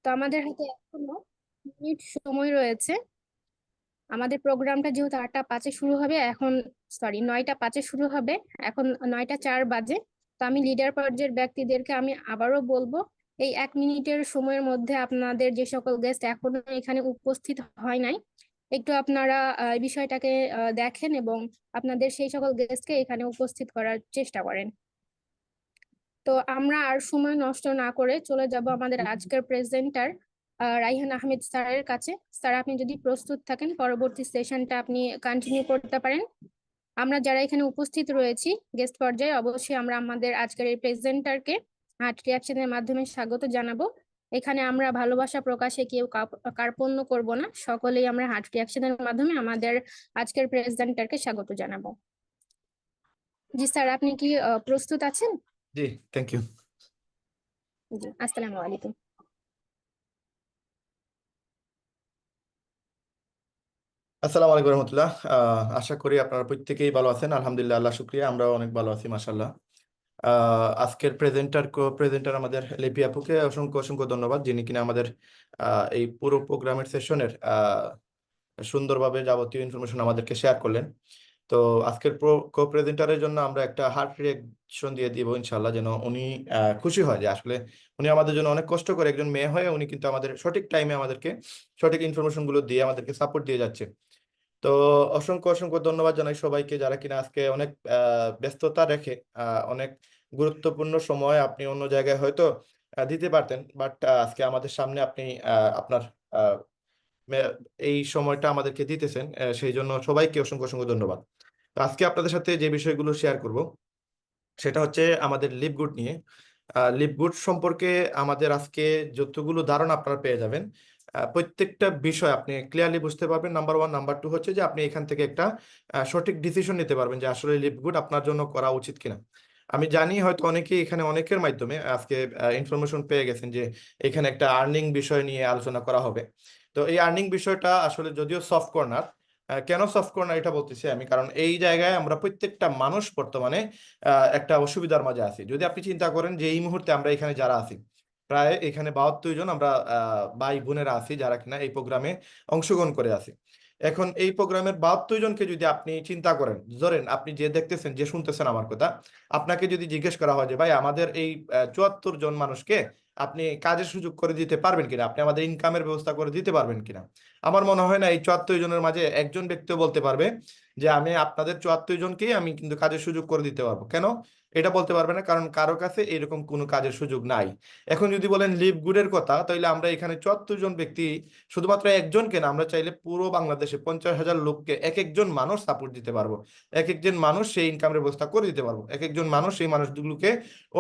তো আমাদের হাতে এখনো মিনিট সময় রয়েছে। আমাদের প্রোগ্রামটা যেহেতু 8টা 5-এ শুরু হবে এখন, সরি 9টা 5-এ শুরু হবে, এখন 9টা 4 বাজে। তো আমি লিডার পর্যায়ের ব্যক্তিদেরকে আমি আবারও বলবো, এই 1 মিনিটের সময়ের মধ্যে আপনাদের যে সকল গেস্ট এখনো এখানে উপস্থিত হয় নাই, একটু আপনারা এই বিষয়টাকে দেখেন এবং আপনাদের সেই সকল গেস্টকে এখানে উপস্থিত করার চেষ্টা করেন। তো আমরা আর সময় নষ্ট না করে চলে যাব আমাদের আজকের প্রেজেন্টার রাইহান আহমেদ স্যারের কাছে। স্যার, আপনি যদি প্রস্তুত থাকেন পরবর্তী সেশনটা আপনি কন্টিনিউ করতে পারেন। আমরা যারা এখানে উপস্থিত রয়েছি গেস্ট পর্যায়ে, অবশ্যই আমরা আমাদের আজকের এই প্রেজেন্টারকে হার্ট রিয়াকশনের মাধ্যমে স্বাগত জানাবো। এখানে আমরা ভালোবাসা প্রকাশে কেউ কার্পণ্য করব না, সকলেই আমরা হার্ট রিয়াকশনের মাধ্যমে আমাদের আজকের প্রেজেন্টারকে স্বাগত জানাবো। জি স্যার, আপনি কি প্রস্তুত আছেন? জি, থ্যাংক ইউ। জি, আসসালামু আলাইকুম। আসসালামু আলাইকুম রহমতুল্লাহ। আশা করি আপনারা প্রত্যেকেই ভালো আছেন। আলহামদুলিল্লাহ, আল্লাহ শুক্রিয়া, আমরাও অনেক ভালো আছি মাশাআল্লাহ। আজকের প্রেজেন্টার আমাদের লিপি আপুকে অসংখ্য অসংখ্য ধন্যবাদ, যিনি কিনা আমাদের এই পুরো প্রোগ্রামের সেশনের সুন্দরভাবে যাবতীয় ইনফরমেশন আমাদেরকে শেয়ার করলেন। তো আজকের কো প্রেজেন্টারের জন্য আমরা একটা হার্ট রিয়াকশন দিয়ে দিব ইনশাল্লাহ, যেন উনি খুশি হয় যে আসলে উনি আমাদের জন্য অনেক কষ্ট করে, একজন মেয়ে হয়ে উনি কিন্তু আমাদের সঠিক টাইমে আমাদেরকে সঠিক ইনফরমেশন গুলো দিয়ে আমাদেরকে সাপোর্ট দিয়ে যাচ্ছে। তো অসংখ্য অসংখ্য ধন্যবাদ জানাই সবাইকে, যারা কিনা আজকে অনেক ব্যস্ততা রেখে অনেক গুরুত্বপূর্ণ সময় আপনি অন্য জায়গায় হয়তো দিতে পারতেন, বাট আজকে আমাদের সামনে আপনি আপনার এই সময়টা আমাদেরকে দিতেছেন, সেই জন্য সবাইকে অসংখ্য অসংখ্য ধন্যবাদ। তো আজকে আপনাদের সাথে যে বিষয়গুলো শেয়ার করব সেটা হচ্ছে আমাদের লিপগুড নিয়ে। লিপগুড সম্পর্কে আমাদের আজকে যতগুলো ধারণা আপনারা পেয়ে যাবেন, প্রত্যেকটা বিষয় আপনি ক্লিয়ারলি বুঝতে পারবেন। নাম্বার ওয়ান, নাম্বার টু হচ্ছে যে আপনি এখান থেকে একটা সঠিক ডিসিশন নিতে পারবেন যে আসলে লিপগুড আপনার জন্য করা উচিত কিনা। আমি জানি হয়তো অনেকেই এখানে অনেকের মাধ্যমে আজকে ইনফরমেশন পেয়ে গেছেন যে এখানে একটা আর্নিং বিষয় নিয়ে আলোচনা করা হবে। তো এই আর্নিং বিষয়টা আসলে যদিও সফট কর্নার, কেন সফট কর্নার এটা বলতেছি আমি, কারণ এই জায়গায় আমরা প্রত্যেকটা মানুষ বর্তমানে একটা অসুবিধার মাঝে আছি। যদি আপনি চিন্তা করেন যে এই মুহূর্তে আমরা এখানে যারা আছি, প্রায় এখানে 72 জন আমরা ভাই বোনেরা আছি যারা কিনা এই প্রোগ্রামে অংশগ্রহণ করে আছি। এখন এই প্রোগ্রামের 72 জনকে যদি আপনি চিন্তা করেন, ধরেন আপনি যে দেখতেছেন যে শুনতেছেন আমার কথা, আপনাকে যদি জিজ্ঞেস করা হয় যে ভাই আমাদের এই 74 জন মানুষকে আপনি কাজের সুযোগ করে দিতে পারবেন কিনা, আপনি আমাদের ইনকামের ব্যবস্থা করে দিতে পারবেন কিনা, আমার মনে হয় না এই 74 জনের মাঝে একজন ব্যক্তিও বলতে পারবে যে আমি আপনাদের 74 জনকেই আমি কিন্তু কাজের সুযোগ করে দিতে পারবো। কেন এটা বলতে পারবে না? কারণ কারো কাছে এরকম কোনো কাজের সুযোগ নাই। এখন যদি বলেন লিভ গুডের কথা, তাহলে আমরা এখানে 74 জন ব্যক্তি, শুধুমাত্র একজনকে না, আমরা চাইলে পুরো বাংলাদেশে 50,000 লোককে এক একজন মানুষ সাপোর্ট দিতে পারবো, এক একজন মানুষ সেই ইনকামের ব্যবস্থা করে দিতে পারবো, এক একজন মানুষ সেই মানুষগুলোকে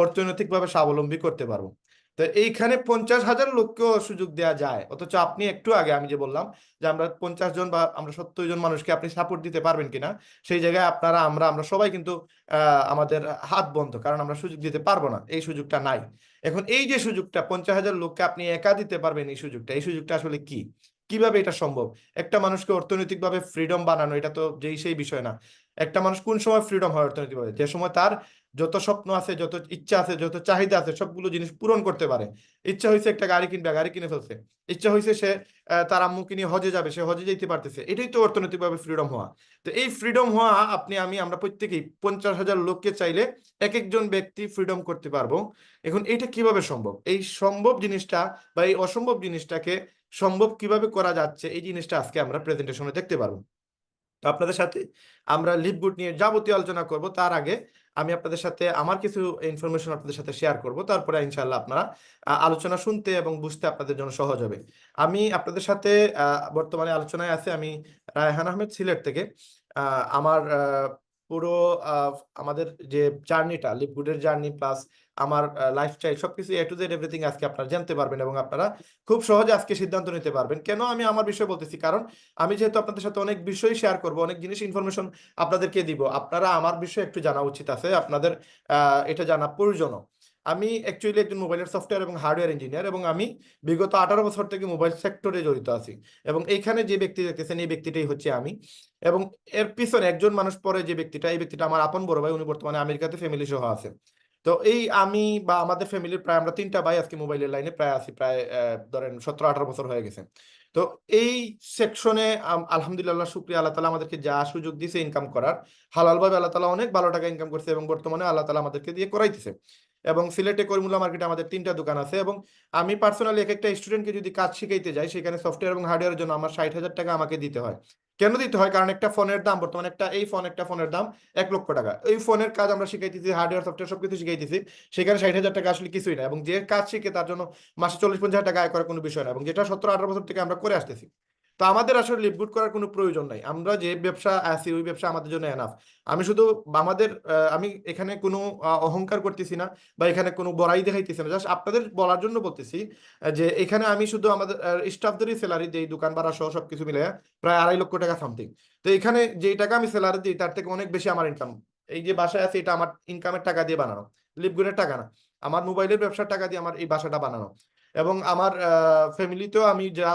অর্থনৈতিকভাবে স্বাবলম্বী করতে পারবো। তো এইখানে 50,000 লোককেও সুযোগ দেওয়া যায়, অথচ আপনি একটু আগে আমি যে বললাম যে আমরা 50 জন বা আমরা 70 জন মানুষকে আপনি সাপোর্ট দিতে পারবেন কিনা, সেই জায়গায় আপনারা আমরা আমরা সবাই কিন্তু আমাদের হাত বন্ধ, কারণ আমরা সুযোগ দিতে পারবো না, এই সুযোগটা নাই। এখন এই যে সুযোগটা 50,000 লোককে আপনি একা দিতে পারবেন, এই সুযোগটা আসলে কি, কিভাবে এটা সম্ভব? একটা মানুষকে অর্থনৈতিকভাবে ফ্রিডম বানানো এটা তো যেই সেই বিষয় না। একটা মানুষ কোন সময় ফ্রিডম হয় অর্থনৈতিকভাবে? যে সময় তার যত স্বপ্ন আছে, যত ইচ্ছা আছে, যত চাহিদা আছে, সবগুলো জিনিস পূরণ করতে পারে। ইচ্ছা হয়েছে একটা গাড়ি কিনবে, গাড়ি কিনে ফেলছে। ইচ্ছা হয়েছে সে তার আম্মুকে নিয়ে হজে যাবে, সে হজে যেতে পারতেছে। এটাই তো অর্থনৈতিকভাবে ফ্রিডম হওয়া। তো এই ফ্রিডম হওয়া আপনি আমি আমরা প্রত্যেকেই 50,000 লোককে চাইলে এক একজন ব্যক্তি ফ্রিডম করতে পারবো। এখন এইটা কিভাবে সম্ভব? এই সম্ভব জিনিসটা বা এই অসম্ভব জিনিসটাকে সম্ভব কিভাবে করা যাচ্ছে, এই জিনিসটা আজকে আমরা প্রেজেন্টেশনে দেখতে পারবো। তো আপনাদের সাথে আমরা লিপগুড নিয়ে যাবতীয় আলোচনা করব। তার আগে আমি আপনাদের সাথে আমার কিছু ইনফরমেশন আপনাদের সাথে শেয়ার করব, তারপরে ইনশাআল্লাহ আপনারা আলোচনা শুনতে এবং বুঝতে আপনাদের জন্য সহজ হবে। আমি আপনাদের সাথে বর্তমানে আলোচনায় আছে আমি রায়হান আহমেদ, সিলেট থেকে। আমার পুরো আমাদের যে জার্নিটা, লিপগুডের জার্নি প্লাস আমার লাইফস্টাইল সবকিছু এ টু জেড এভরিথিং আজকে আপনারা জানতে পারবেন এবং আপনারা খুব সহজে আজকে সিদ্ধান্ত নিতে পারবেন। কেন আমি আমার বিষয় বলতেছি? কারণ আমি যেহেতু আপনাদের সাথে অনেক বিষয় শেয়ার করব, অনেক জিনিস ইনফরমেশন আপনাদেরকে দিব, আপনারা আমার বিষয়ে একটু জানা উচিত আছে, আপনাদের এটা জানা প্রয়োজন। আমি অ্যাকচুয়ালি একজন মোবাইলের সফটওয়্যার এবং হার্ডওয়্যার ইঞ্জিনিয়ার, এবং আমি বিগত 18 বছর থেকে মোবাইল সেক্টরে জড়িত আছি। এবং এইখানে যে ব্যক্তি দেখতেছেন এই ব্যক্তিটাই হচ্ছে আমি। এবং এর পিছনে একজন মানুষ পরে যে ব্যক্তিটা, এই ব্যক্তিটা আমার আপন বড় ভাই, উনি বর্তমানে আমেরিকাতে ফ্যামিলি সহ আছে। তো এই আমি বা আমাদের ফ্যামিলির প্রায় আমরা 3টা ভাই আজকে মোবাইলের লাইনে প্রায় আছি, প্রায় ধরেন 17-18 বছর হয়ে গেছে। তো এই সেকশনে আলহামদুলিল্লাহ, শুকরিয়া, আল্লাহ তালা আমাদেরকে যা সুযোগ দিয়েছে ইনকাম করার, হালাল ভাবে আল্লাহ তালা অনেক ভালো টাকা ইনকাম করছে এবং বর্তমানে আল্লাহ তালা আমাদেরকে দিয়ে করাইতেছে। এবং সিলেটে করিমুল্লাহ মার্কেটে আমাদের 3টা দোকান আছে, এবং আমি পার্সোনালি এক একটা স্টুডেন্টকে যদি কাজ শিখাইতে যাই, সেখানে সফটওয়্যার এবং হার্ডওয়্যারের জন্য আমার 60,000 টাকা আমাকে দিতে হয়। কেন দিতে হয়? কারণ একটা ফোনের দাম বর্তমানে, একটা ফোনের দাম 1 লক্ষ টাকা। এই ফোনের কাজ আমরা শিখাইতেছি, হার্ডওয়্যার সফটওয়্যার সবকিছু শিখাইতেছি, সেখানে 60,000 টাকা আসলে কিছুই না। এবং যে কাজ শিখে তার জন্য মাসে 40-50 হাজার টাকা আয় করার কোনো বিষয় না, এবং যেটা 17-18 বছর থেকে আমরা করে আসতেছি। তো আমাদের আসলে লিভগুড করার কোনো প্রয়োজন নাই, আমরা যে ব্যবসা আছি ওই ব্যবসা আমাদের জন্য এনাফ। আমি শুধু আমাদের আমি এখানে কোনো অহংকার করতেছি না বা এখানে কোনো বড়াই দেখাইতেছি না, জাস্ট আপনাদের বলার জন্য বলতেছি যে এখানে আমি শুধু আমাদের স্টাফদেরই স্যালারি দিই, দোকান ভাড়া সহ সবকিছু মিলে প্রায় 2.5 লক্ষ টাকা সামথিং। তো এখানে যেই টাকা আমি স্যালারি দিই তার থেকে অনেক বেশি আমার ইনকাম। এই যে বাসায় আছে এটা আমার ইনকামের টাকা দিয়ে বানানো, লিভগুডের টাকা না। আমার মোবাইলের ব্যবসার টাকা দিয়ে আমার এই বাসাটা বানানো। এবং আমার ফ্যামিলিতেও আমি যা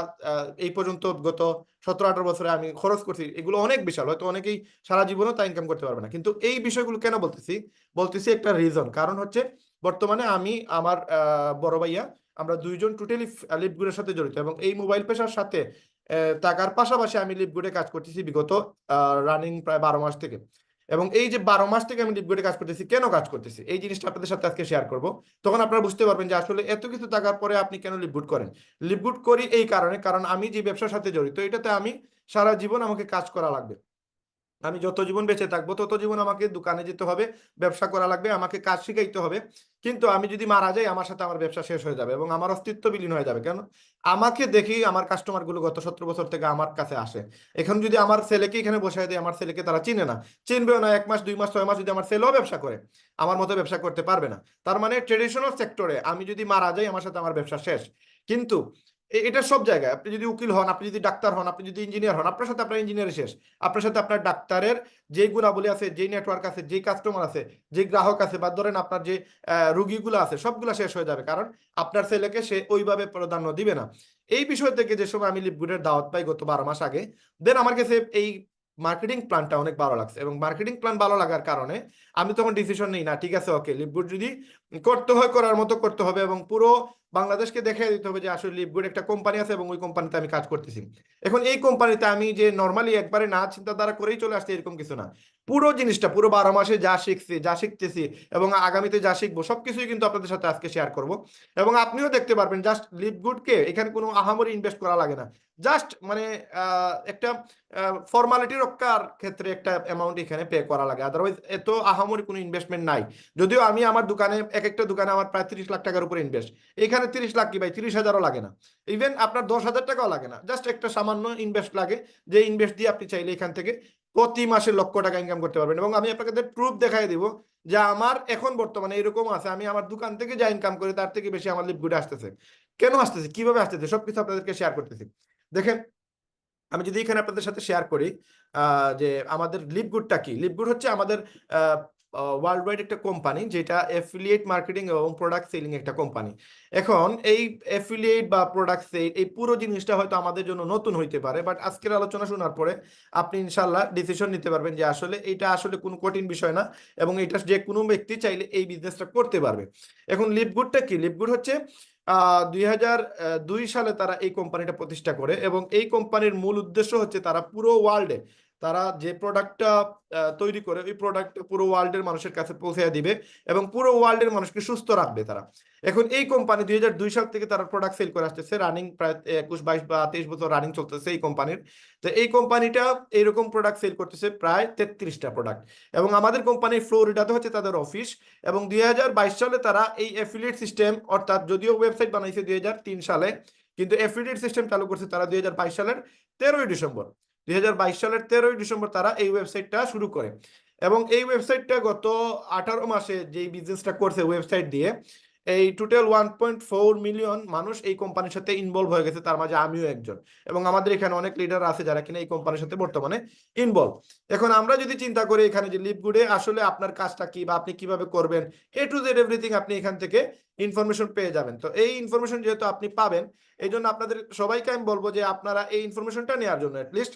এই পর্যন্ত গত 17-18 বছরে আমি খরচ করছি, এগুলো অনেক বিশাল, হয়তো অনেকেই সারা জীবনও তা ইনকাম করতে পারবে না। কিন্তু এই বিষয়গুলো কেন বলতেছি? বলতেছি একটা রিজন, কারণ হচ্ছে বর্তমানে আমি আমার বড় ভাইয়া, আমরা দুইজন টোটালি লিভগুডের সাথে জড়িত, এবং এই মোবাইল পেশার সাথে টাকার পাশাপাশি আমি লিভগুডে কাজ করতেছি বিগত রানিং প্রায় 12 মাস থেকে। এবং এই যে 12 মাস থেকে আমি লিভগুডে কাজ করতেছি, কেন কাজ করতেছি এই জিনিসটা আপনাদের সাথে আজকে শেয়ার করব। তখন আপনারা বুঝতে পারবেন যে আসলে এত কিছু টাকার পরে আপনি কেন লিভগুড করেন। লিভগুড করি এই কারণে, কারণ আমি যে ব্যবসার সাথে জড়িত এটাতে আমি সারা জীবন আমাকে কাজ করা লাগবে। আমি যত জীবন বেঁচে থাকবো তত জীবন আমাকে দোকানে যেতে হবে, ব্যবসা করা লাগবে, আমাকে কাজ শিখাইতে হবে। কিন্তু আমি যদি মারা যাই, আমার সাথে আমার ব্যবসা শেষ হয়ে যাবে এবং আমার অস্তিত্ব বিলীন হয়ে যাবে। কেন? আমাকে দেখি আমার কাস্টমার গুলো গত 17 বছর থেকে আমার কাছে আসে। এখন যদি আমার ছেলেকে এখানে বসায় দেয়, আমার ছেলেকে তারা চিনে না, চিনবেও না। 1 মাস 2 মাস 6 মাস যদি আমার ছেলেও ব্যবসা করে, আমার মতো ব্যবসা করতে পারবে না। তার মানে ট্রেডিশনাল সেক্টরে আমি যদি মারা যাই, আমার সাথে আমার ব্যবসা শেষ। কিন্তু এটা সব জায়গায়, আপনি যদি উকিল হন, আপনি যদি ডাক্তার হন, আপনি যদি ইঞ্জিনিয়ার হন, আপনার সাথে আপনার ইঞ্জিনিয়ার শেষ। আপনার সাথে আপনার ডাক্তারের যে গুণাবলী আছে, যে নেটওয়ার্ক আছে, যে কাস্টমার আছে, যে গ্রাহক আছে, বা ধরেন আপনার যে রুগীগুলো আছে, সবগুলো শেষ হয়ে যাবে, কারণ আপনার ছেলেকে সে ওইভাবে প্রাধান্য দিবে না। এই বিষয় থেকে যে সময় আমি লিভগুডের দাওয়াত পাই গত 12 মাস আগে, দেন আমার কাছে এই মার্কেটিং প্ল্যানটা অনেক ভালো লাগছে। এবং মার্কেটিং প্ল্যান ভালো লাগার কারণে আমি তখন ডিসিশন নিই, না ঠিক আছে, ওকে, লিভগুড যদি করতে হয় করার মতো করতে হবে, এবং পুরো বাংলাদেশকে দেখিয়ে দিতে হবে যে আসলে লিভগুড একটা কোম্পানি আছে এবং ওই কোম্পানিতে আমি কাজ করতেছি। এখন এই কোম্পানিতে আমি যে নর্মালি একবারে না চিন্তাধারা করেই চলে আসছে এরকম কিছু না। পুরো জিনিসটা, পুরো 12 মাসে যা শিখছি, যা শিখতেছি এবং আগামীতে যা শিখবো, সবকিছুই কিন্তু আপনাদের সাথে আজকে শেয়ার করব। এবং আপনিও দেখতে পারবেন, জাস্ট লিভগুডকে এখানে কোনো আহামরি ইনভেস্ট করা লাগে না। জাস্ট মানে একটা ফর্মালিটি রক্ষার ক্ষেত্রে একটা অ্যামাউন্ট এখানে পে করা লাগে, আদারওয়াইজ এত আহামরি কোনো ইনভেস্টমেন্ট নাই। যদিও আমি আমার দোকানে, এক একটা দোকানে আমার প্রায় 30 লাখ টাকার উপরে ইনভেস্ট। এখানে 30 লাখ কি ভাই, 30,000ও লাগে না, ইভেন আপনার 10,000 টাকাও লাগে না, জাস্ট একটা সামান্য ইনভেস্ট লাগে, যে ইনভেস্ট দিয়ে আপনি চাইলে এখান থেকে প্রতি মাসে লক্ষ টাকা ইনকাম করতে পারবেন। এবং আমি আপনাকে প্রুফ দেখাই দিব যে আমার এখন বর্তমানে এরকম আছে, আমি আমার দোকান থেকে যা ইনকাম করি তার থেকে বেশি আমার লিভগুডে আসতেছে। কেন আসতেছে, কিভাবে আসতেছে, সবকিছু আপনাদেরকে শেয়ার করতেছি। দেখেন, আমি যদি এখানে আপনাদের সাথে শেয়ার করি যে আমাদের লিভগুডটা কি। লিভগুড হচ্ছে আমাদের ওয়ার্ল্ড ওয়াইড একটা কোম্পানি, যেটা অ্যাফিলিয়েট মার্কেটিং এবং প্রোডাক্ট সেলিং একটা কোম্পানি। এখন এই অ্যাফিলিয়েট বা প্রোডাক্ট সেল, এই পুরো জিনিসটা হয়তো আমাদের জন্য নতুন হইতে পারে, বাট আজকের আলোচনা শোনার পরে আপনি ইনশাল্লাহ ডিসিশন নিতে পারবেন যে আসলে এটা আসলে কোনো কঠিন বিষয় না, এবং এটা যে কোনো ব্যক্তি চাইলে এই বিজনেসটা করতে পারবে। এখন লিভগুডটা কি? লিভগুড হচ্ছে 2002 সালে তারা এই কোম্পানিটা প্রতিষ্ঠা করে, এবং এই কোম্পানির মূল উদ্দেশ্য হচ্ছে তারা পুরো ওয়ার্ল্ডে, তারা যে প্রোডাক্টটা তৈরি করে ওই প্রোডাক্ট পুরো ওয়ার্ল্ডের মানুষের কাছে পৌঁছে দিবে এবং পুরো ওয়ার্ল্ডের মানুষকে সুস্থ রাখবে তারা। এখন এই কোম্পানি 2002 সাল থেকে তারা প্রোডাক্ট সেল করে আসতেছে, রানিং প্রায় 21, 22 বা 23 বছর রানিং চলতেছে এই কোম্পানির। তো এই কোম্পানিটা এইরকম প্রোডাক্ট সেল করতেছে প্রায় 33টা প্রোডাক্ট। এবং আমাদের কোম্পানির ফ্লোরিডাতে হচ্ছে তাদের অফিস। এবং 2022 সালে তারা এই অ্যাফিলিয়েট সিস্টেম, অর্থাৎ যদিও ওয়েবসাইট বানাইছে 2003 সালে, কিন্তু অ্যাফিলিয়েট সিস্টেম চালু করছে তারা 2022 সালের 13ই ডিসেম্বর। 2022 সালের 13ই ডিসেম্বর তারা এই ওয়েবসাইটটা শুরু করে। এবং এই ওয়েবসাইটটা গত 18 মাসে যেই বিজনেসটা করছে ওয়েবসাইট দিয়ে, এই টোটাল 1.4 মিলিয়ন মানুষ এই কোম্পানির সাথে ইনভলভ হয়ে গেছে, তার মাঝে আমিও একজন। এবং আমাদের এখানে অনেক লিডার আছে যারা কিনা এই কোম্পানির সাথে বর্তমানে ইনভলভ। এখন আমরা যদি চিন্তা করি এখানে যে লিভগুডে আসলে আপনার কাজটা কি বা আপনি কিভাবে করবেন, এ টু জেড এভরিথিং আপনি এখান থেকে ইনফরমেশন পেয়ে যাবেন। তো এই ইনফরমেশন যেহেতু আপনি পাবেন, এই জন্য আপনাদের সবাইকে আমি বলবো যে আপনারা এই ইনফরমেশনটা নেওয়ার জন্য অ্যাটলিস্ট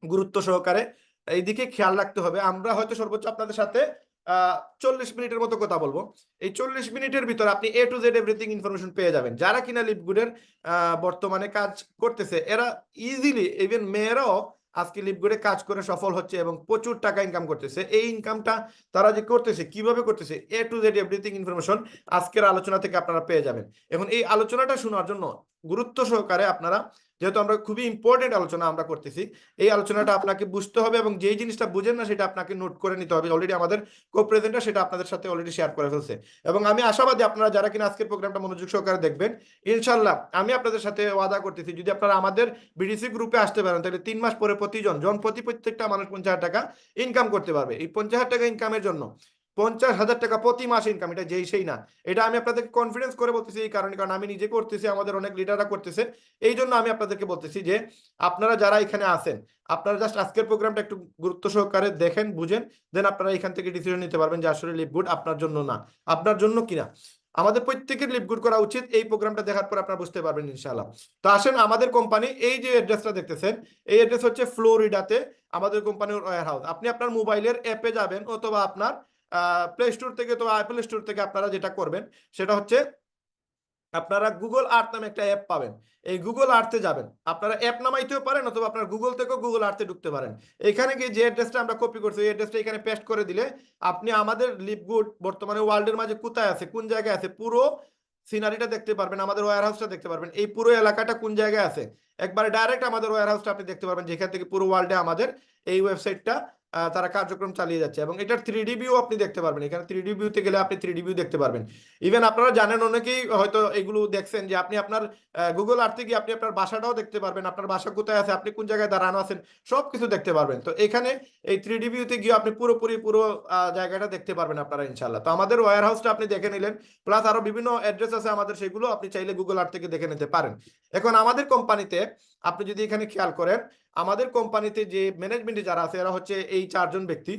গুরুত্ব সহকারে এইদিকে খেয়াল রাখতে হবে। আমরা হয়তো সর্বোচ্চ আপনাদের সাথে 40 মিনিটের মতো কথা বলবো। এই 40 মিনিটের ভিতরে আপনি এ টু জেড এভরিথিং ইনফরমেশন পেয়ে যাবেন। যারা কিনা লিপগুডের বর্তমানে কাজ করতেছে এরা ইজিলি, ইভেন মেয়েরাও আজকে লিপগুডে কাজ করে সফল হচ্ছে এবং প্রচুর টাকা ইনকাম করতেছে। এই ইনকামটা তারা যে করতেছে, কিভাবে করতেছে, এ টু জেড এভরিথিং ইনফরমেশন আজকের আলোচনা থেকে আপনারা পেয়ে যাবেন। এখন এই আলোচনাটা শোনার জন্য গুরুত্ব সহকারে আপনারা, যেহেতু আমরা খুবই ইম্পর্টেন্ট আলোচনা আমরা করতেছি, এই আলোচনাটা আপনাকে বুঝতে হবে এবং যেই জিনিসটা বুঝেন না সেটা আপনাকে নোট করে নিতে হবে। অলরেডি আমাদের কো-প্রেজেন্টার সেটা আপনাদের সাথে অলরেডি শেয়ার করে ফেলছে এবং আমি আশাবাদী আপনারা যারা কিনা আজকের প্রোগ্রামটা মনোযোগ সহকারে দেখবেন, ইনশাল্লাহ আমি আপনাদের সাথে ওয়াদা করতেছি, যদি আপনারা আমাদের বিডিসি গ্রুপে আসতে পারেন তাহলে 3 মাস পরে প্রত্যেকটা মানুষ 50,000 টাকা ইনকাম করতে পারবে। এই 50,000 টাকা ইনকামের জন্য 50,000 টাকা প্রতি মাসে ইনকাম, এটা যেই সেই না, এটা আমি আপনাদেরকে কনফিডেন্স করে বলতেছি এই কারণে, কারণ আমি নিজে করতেছি, আমাদের অনেক লিডাররা করতেছে। এই জন্য আমি আপনাদেরকে বলতেছি যে আপনারা যারা এখানে আছেন, আপনারা জাস্ট আজকের প্রোগ্রামটা একটু গুরুত্ব সহকারে দেখেন, বুঝেন, দেন আপনারা এখান থেকে ডিসিশন নিতে পারবেন যে আসলে লিপগুড আপনার জন্য না, আপনার জন্য কিনা। আমাদের প্রত্যেকের লিপগুড করা উচিত, এই প্রোগ্রামটা দেখার পর আপনারা বুঝতে পারবেন ইনশাআল্লাহ। তো আসেন, আমাদের কোম্পানি, এই যে অ্যাড্রেসটা দেখতেছেন, এই অ্যাড্রেস হচ্ছে ফ্লোরিডাতে আমাদের কোম্পানির ওয়্যার হাউস। আপনি আপনার মোবাইলের অ্যাপে যাবেন অথবা আপনার প্লে স্টোর থেকে, তো অ্যাপল স্টোর থেকে আপনারা যেটা করবেন সেটা হচ্ছে আপনারা গুগল আর্থ নামে একটা অ্যাপ পাবেন। এই গুগল আর্থে যাবেন, আপনারা অ্যাপ নামাইতেও পারেন অথবা আপনার গুগল থেকেও গুগল আর্থে ঢুকতে পারেন। এখানে গিয়ে যে অ্যাড্রেসটা আমরা কপি করছি এই অ্যাড্রেসটা এখানে পেস্ট করে দিলে আপনি আমাদের লিপগুড বর্তমানে ওয়ার্ল্ডের মাঝে কোথায় আছে, কোন জায়গায় আছে, পুরো সিনারিটা দেখতে পারবেন, আমাদের ওয়্যার হাউসটা দেখতে পারবেন, এই পুরো এলাকাটা কোন জায়গায় আছে একবারে ডাইরেক্ট আমাদের ওয়্যার হাউসটা আপনি দেখতে পারবেন, যেখান থেকে পুরো ওয়ার্ল্ডে আমাদের এই ওয়েবসাইটটা তারা কার্যক্রম চালিয়ে যাচ্ছে। এবং এটার 3D ভিউ আপনি দেখতে পারবেন, এখানে 3D ভিউতে গেলে আপনি 3D ভিউ দেখতে পারবেন। ইভেন আপনারা জানেন, অনেকেই হয়তো এগুলো দেখছেন যে আপনি আপনার গুগল আর্থে গিয়ে আপনি আপনার বাসাটাও দেখতে পারবেন, আপনার বাসা কোথায় আছে, আপনি কোন জায়গায় দাঁড়ানো আছেন, সবকিছু দেখতে পারবেন। তো এখানে এই 3D ভিউতে গিয়ে আপনি পুরো জায়গাটা দেখতে পারবেন আপনারা ইনশাল্লাহ। তো আমাদের ওয়্যার হাউসটা আপনি দেখে নিলেন, প্লাস আরো বিভিন্ন অ্যাড্রেস আছে আমাদের, সেগুলো আপনি চাইলে গুগল আর্থ থেকে দেখে নিতে পারেন। এখন আমাদের কোম্পানিতে আপনি যদি এখানে খেয়াল করেন, আমাদের কোম্পানিতে যে ম্যানেজমেন্টে যারা আছে এরা হচ্ছে এই 4 জন ব্যক্তি,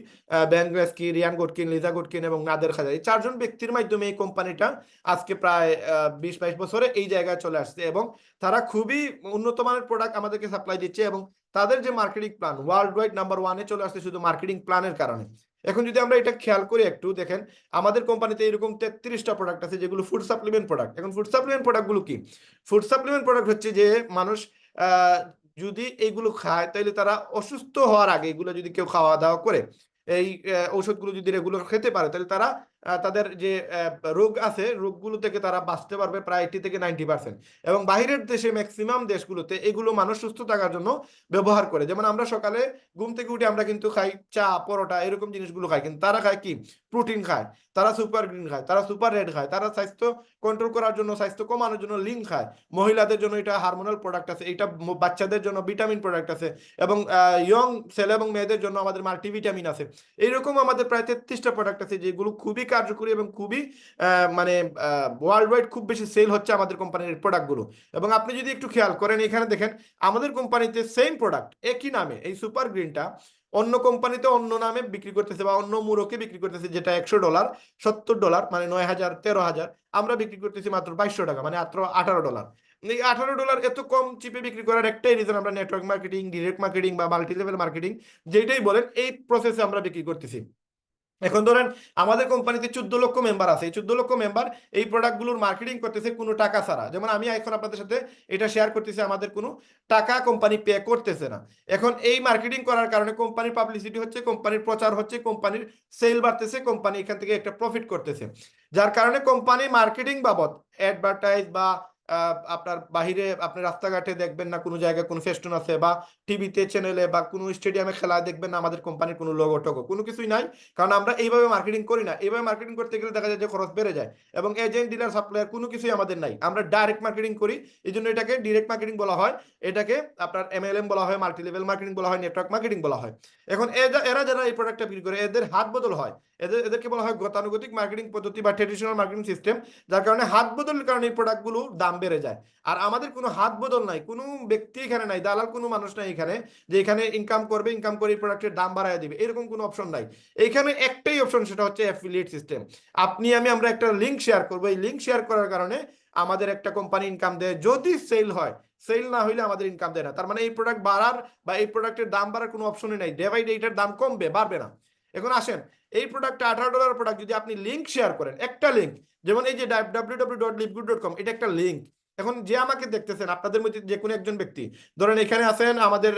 বেন গ্রেস্কি, রিয়ান গুডকিন, লিজা গুডকিন এবং নাদের খাজা। এই 4 জন ব্যক্তির মাধ্যমে এই কোম্পানিটা আজকে প্রায় 20-22 বছরে এই জায়গায় চলে আসছে এবং তারা খুবই উন্নত মানের প্রোডাক্ট আমাদেরকে সাপ্লাই দিচ্ছে এবং তাদের যে marketing plan world wide number 1-এ চলে আসছে শুধু মার্কেটিং প্ল্যানের কারণে। এখন যদি আমরা এটা খেয়াল করি একটু দেখেন, আমাদের কোম্পানিতে এরকম 33টা প্রোডাক্ট আছে যেগুলো ফুড সাপ্লিমেন্ট প্রোডাক্ট। এখন ফুড সাপ্লিমেন্ট প্রোডাক্টগুলো কি? ফুড সাপ্লিমেন্ট প্রোডাক্ট হচ্ছে যে মানুষ যদি এইগুলো খায় তাহলে তারা অসুস্থ হওয়ার আগে এগুলো যদি কেউ খাওয়া দাওয়া করে, এই ঔষধগুলো যদি রেগুলার খেতে পারে তাহলে তারা তাদের যে রোগ আছে রোগগুলো থেকে তারা বাঁচতে পারবে প্রায় 80 থেকে 90%। এবং বাইরের দেশে ম্যাক্সিমাম দেশগুলোতে এগুলো মানুষ সুস্থ থাকার জন্য ব্যবহার করে। যেমন আমরা সকালে ঘুম থেকে উঠে আমরা কিন্তু খাই চা, পরোটা, এরকম জিনিসগুলো খাই, কিন্তু তারা খায় কি? প্রোটিন খায়, তারা সুপার গ্রিন খায়, তারা সুপার রেড খায়, তারা স্বাস্থ্য কন্ট্রোল করার জন্য, স্বাস্থ্য কমানোর জন্য লিন খায়। মহিলাদের জন্য এটা হারমোনাল প্রোডাক্ট আছে, এটা বাচ্চাদের জন্য ভিটামিন প্রোডাক্ট আছে এবং ইয়ং ছেলে এবং মেয়েদের জন্য আমাদের মাল্টিভিটামিন আছে। এইরকম আমাদের প্রায় 33টা প্রোডাক্ট আছে যেগুলো খুবই কার্যকরী এবং খুবই মানে ওয়ার্ল্ড ওয়াইড খুব বেশি সেল হচ্ছে আমাদের কোম্পানির প্রোডাক্টগুলো। এবং আপনি যদি একটু খেয়াল করেন এখানে দেখেন, আমাদের কোম্পানিতে সেম প্রোডাক্ট একই নামে এই সুপার গ্রিনটা অন্য কোম্পানিতে অন্য নামে বিক্রি করতেছে বা অন্য মূরকে বিক্রি করতেছে, যেটা $100, $70 মানে 9,000, 13,000, আমরা বিক্রি করতেছি মাত্র 2200 টাকা, মানে মাত্র $18। এই $18 এত কম চিপে বিক্রি করার একটাই রিজন, আমরা নেটওয়ার্ক মার্কেটিং, ডিরেক্ট মার্কেটিং বা মাল্টি লেভেল মার্কেটিং যেটাই বলেন এই প্রসেসে আমরা বিক্রি করতেছি। এখন ধরেন আমাদের কোম্পানিতে 14 লক্ষ মেম্বার আছে, এই 14 লক্ষ মেম্বার এই প্রোডাক্টগুলোর মার্কেটিং করতেছে কোনো টাকা ছাড়া। যেমন আমি এখন আপনাদের সাথে এটা শেয়ার করতেছি, আমাদের কোনো টাকা কোম্পানি পে করতেছে না। এখন এই মার্কেটিং করার কারণে কোম্পানির পাবলিসিটি হচ্ছে, কোম্পানির প্রচার হচ্ছে, কোম্পানির সেল বাড়তেছে, কোম্পানি এখান থেকে একটা প্রফিট করতেছে, যার কারণে কোম্পানি মার্কেটিং বাবদ অ্যাডভার্টাইজ বা আপনার বাহিরে আপনি রাস্তাঘাটে দেখবেন না কোনো জায়গায় কোনো ফেস্টুন আছে, বা টিভিতে চ্যানেলে বা কোনো স্টেডিয়ামে খেলা দেখবেন না আমাদের কোম্পানির কোনো লোগো টোগো কোনো কিছুই নাই, কারণ আমরা এইভাবে মার্কেটিং করি না। এইভাবে মার্কেটিং করতে গেলে দেখা যায় যে খরচ বেড়ে যায় এবং এজেন্ট, ডিলার, সাপ্লায়ার কোনো কিছুই আমাদের নাই, আমরা ডাইরেক্ট মার্কেটিং করি। এই জন্য এটাকে ডিরেক্ট মার্কেটিং বলা হয়, এটাকে আপনার MLM বলা হয়, মাল্টি লেভেল মার্কেটিং বলা হয়, নেটওয়ার্ক মার্কেটিং বলা হয়। এখন এরা যারা এই প্রোডাক্টটা বিক্রি করে এদের হাত বদল হয়, এদেরকে বলা হয় গতানুগতিক মার্কেটিং পদ্ধতি বা ট্রেডিশনাল মার্কেটিং সিস্টেম, যার কারণে হাত বদলের কারণে এই প্রোডাক্টগুলো দাম বেড়ে যায়। আর আমাদের কোনো হাত বদল নাই, কোনো ব্যক্তি এখানে নাই, দালাল কোনো মানুষ নাই এখানে যে এখানে ইনকাম করবে, ইনকাম করে এই প্রোডাক্টের দাম বাড়ায় দিবে, এরকম কোনো অপশন নাই। এইখানে একটাই অপশন, সেটা হচ্ছে অ্যাফিলিয়েট সিস্টেম। আমরা একটা লিঙ্ক শেয়ার করবো, এই লিঙ্ক শেয়ার করার কারণে আমাদের একটা কোম্পানি ইনকাম দেয়, যদি সেল হয়, সেল না হইলে আমাদের ইনকাম দেয় না। তার মানে এই প্রোডাক্ট বাড়ার বা এই প্রোডাক্টের দাম বাড়ার কোনো অপশনই নাই, ডে বাই ডে এটার দাম কমবে, বাড়বে না। এখন আসেন, এই প্রোডাক্টটা $18 প্রোডাক্ট যদি আপনি লিঙ্ক শেয়ার করেন, একটা লিঙ্ক, যেমন এই যে www.lipgood.com, এটা একটা লিঙ্ক। এখন যে আমাকে দেখতেছেন আপনাদের মধ্যে যে কোনো একজন ব্যক্তি, ধরেন এখানে আছেন আমাদের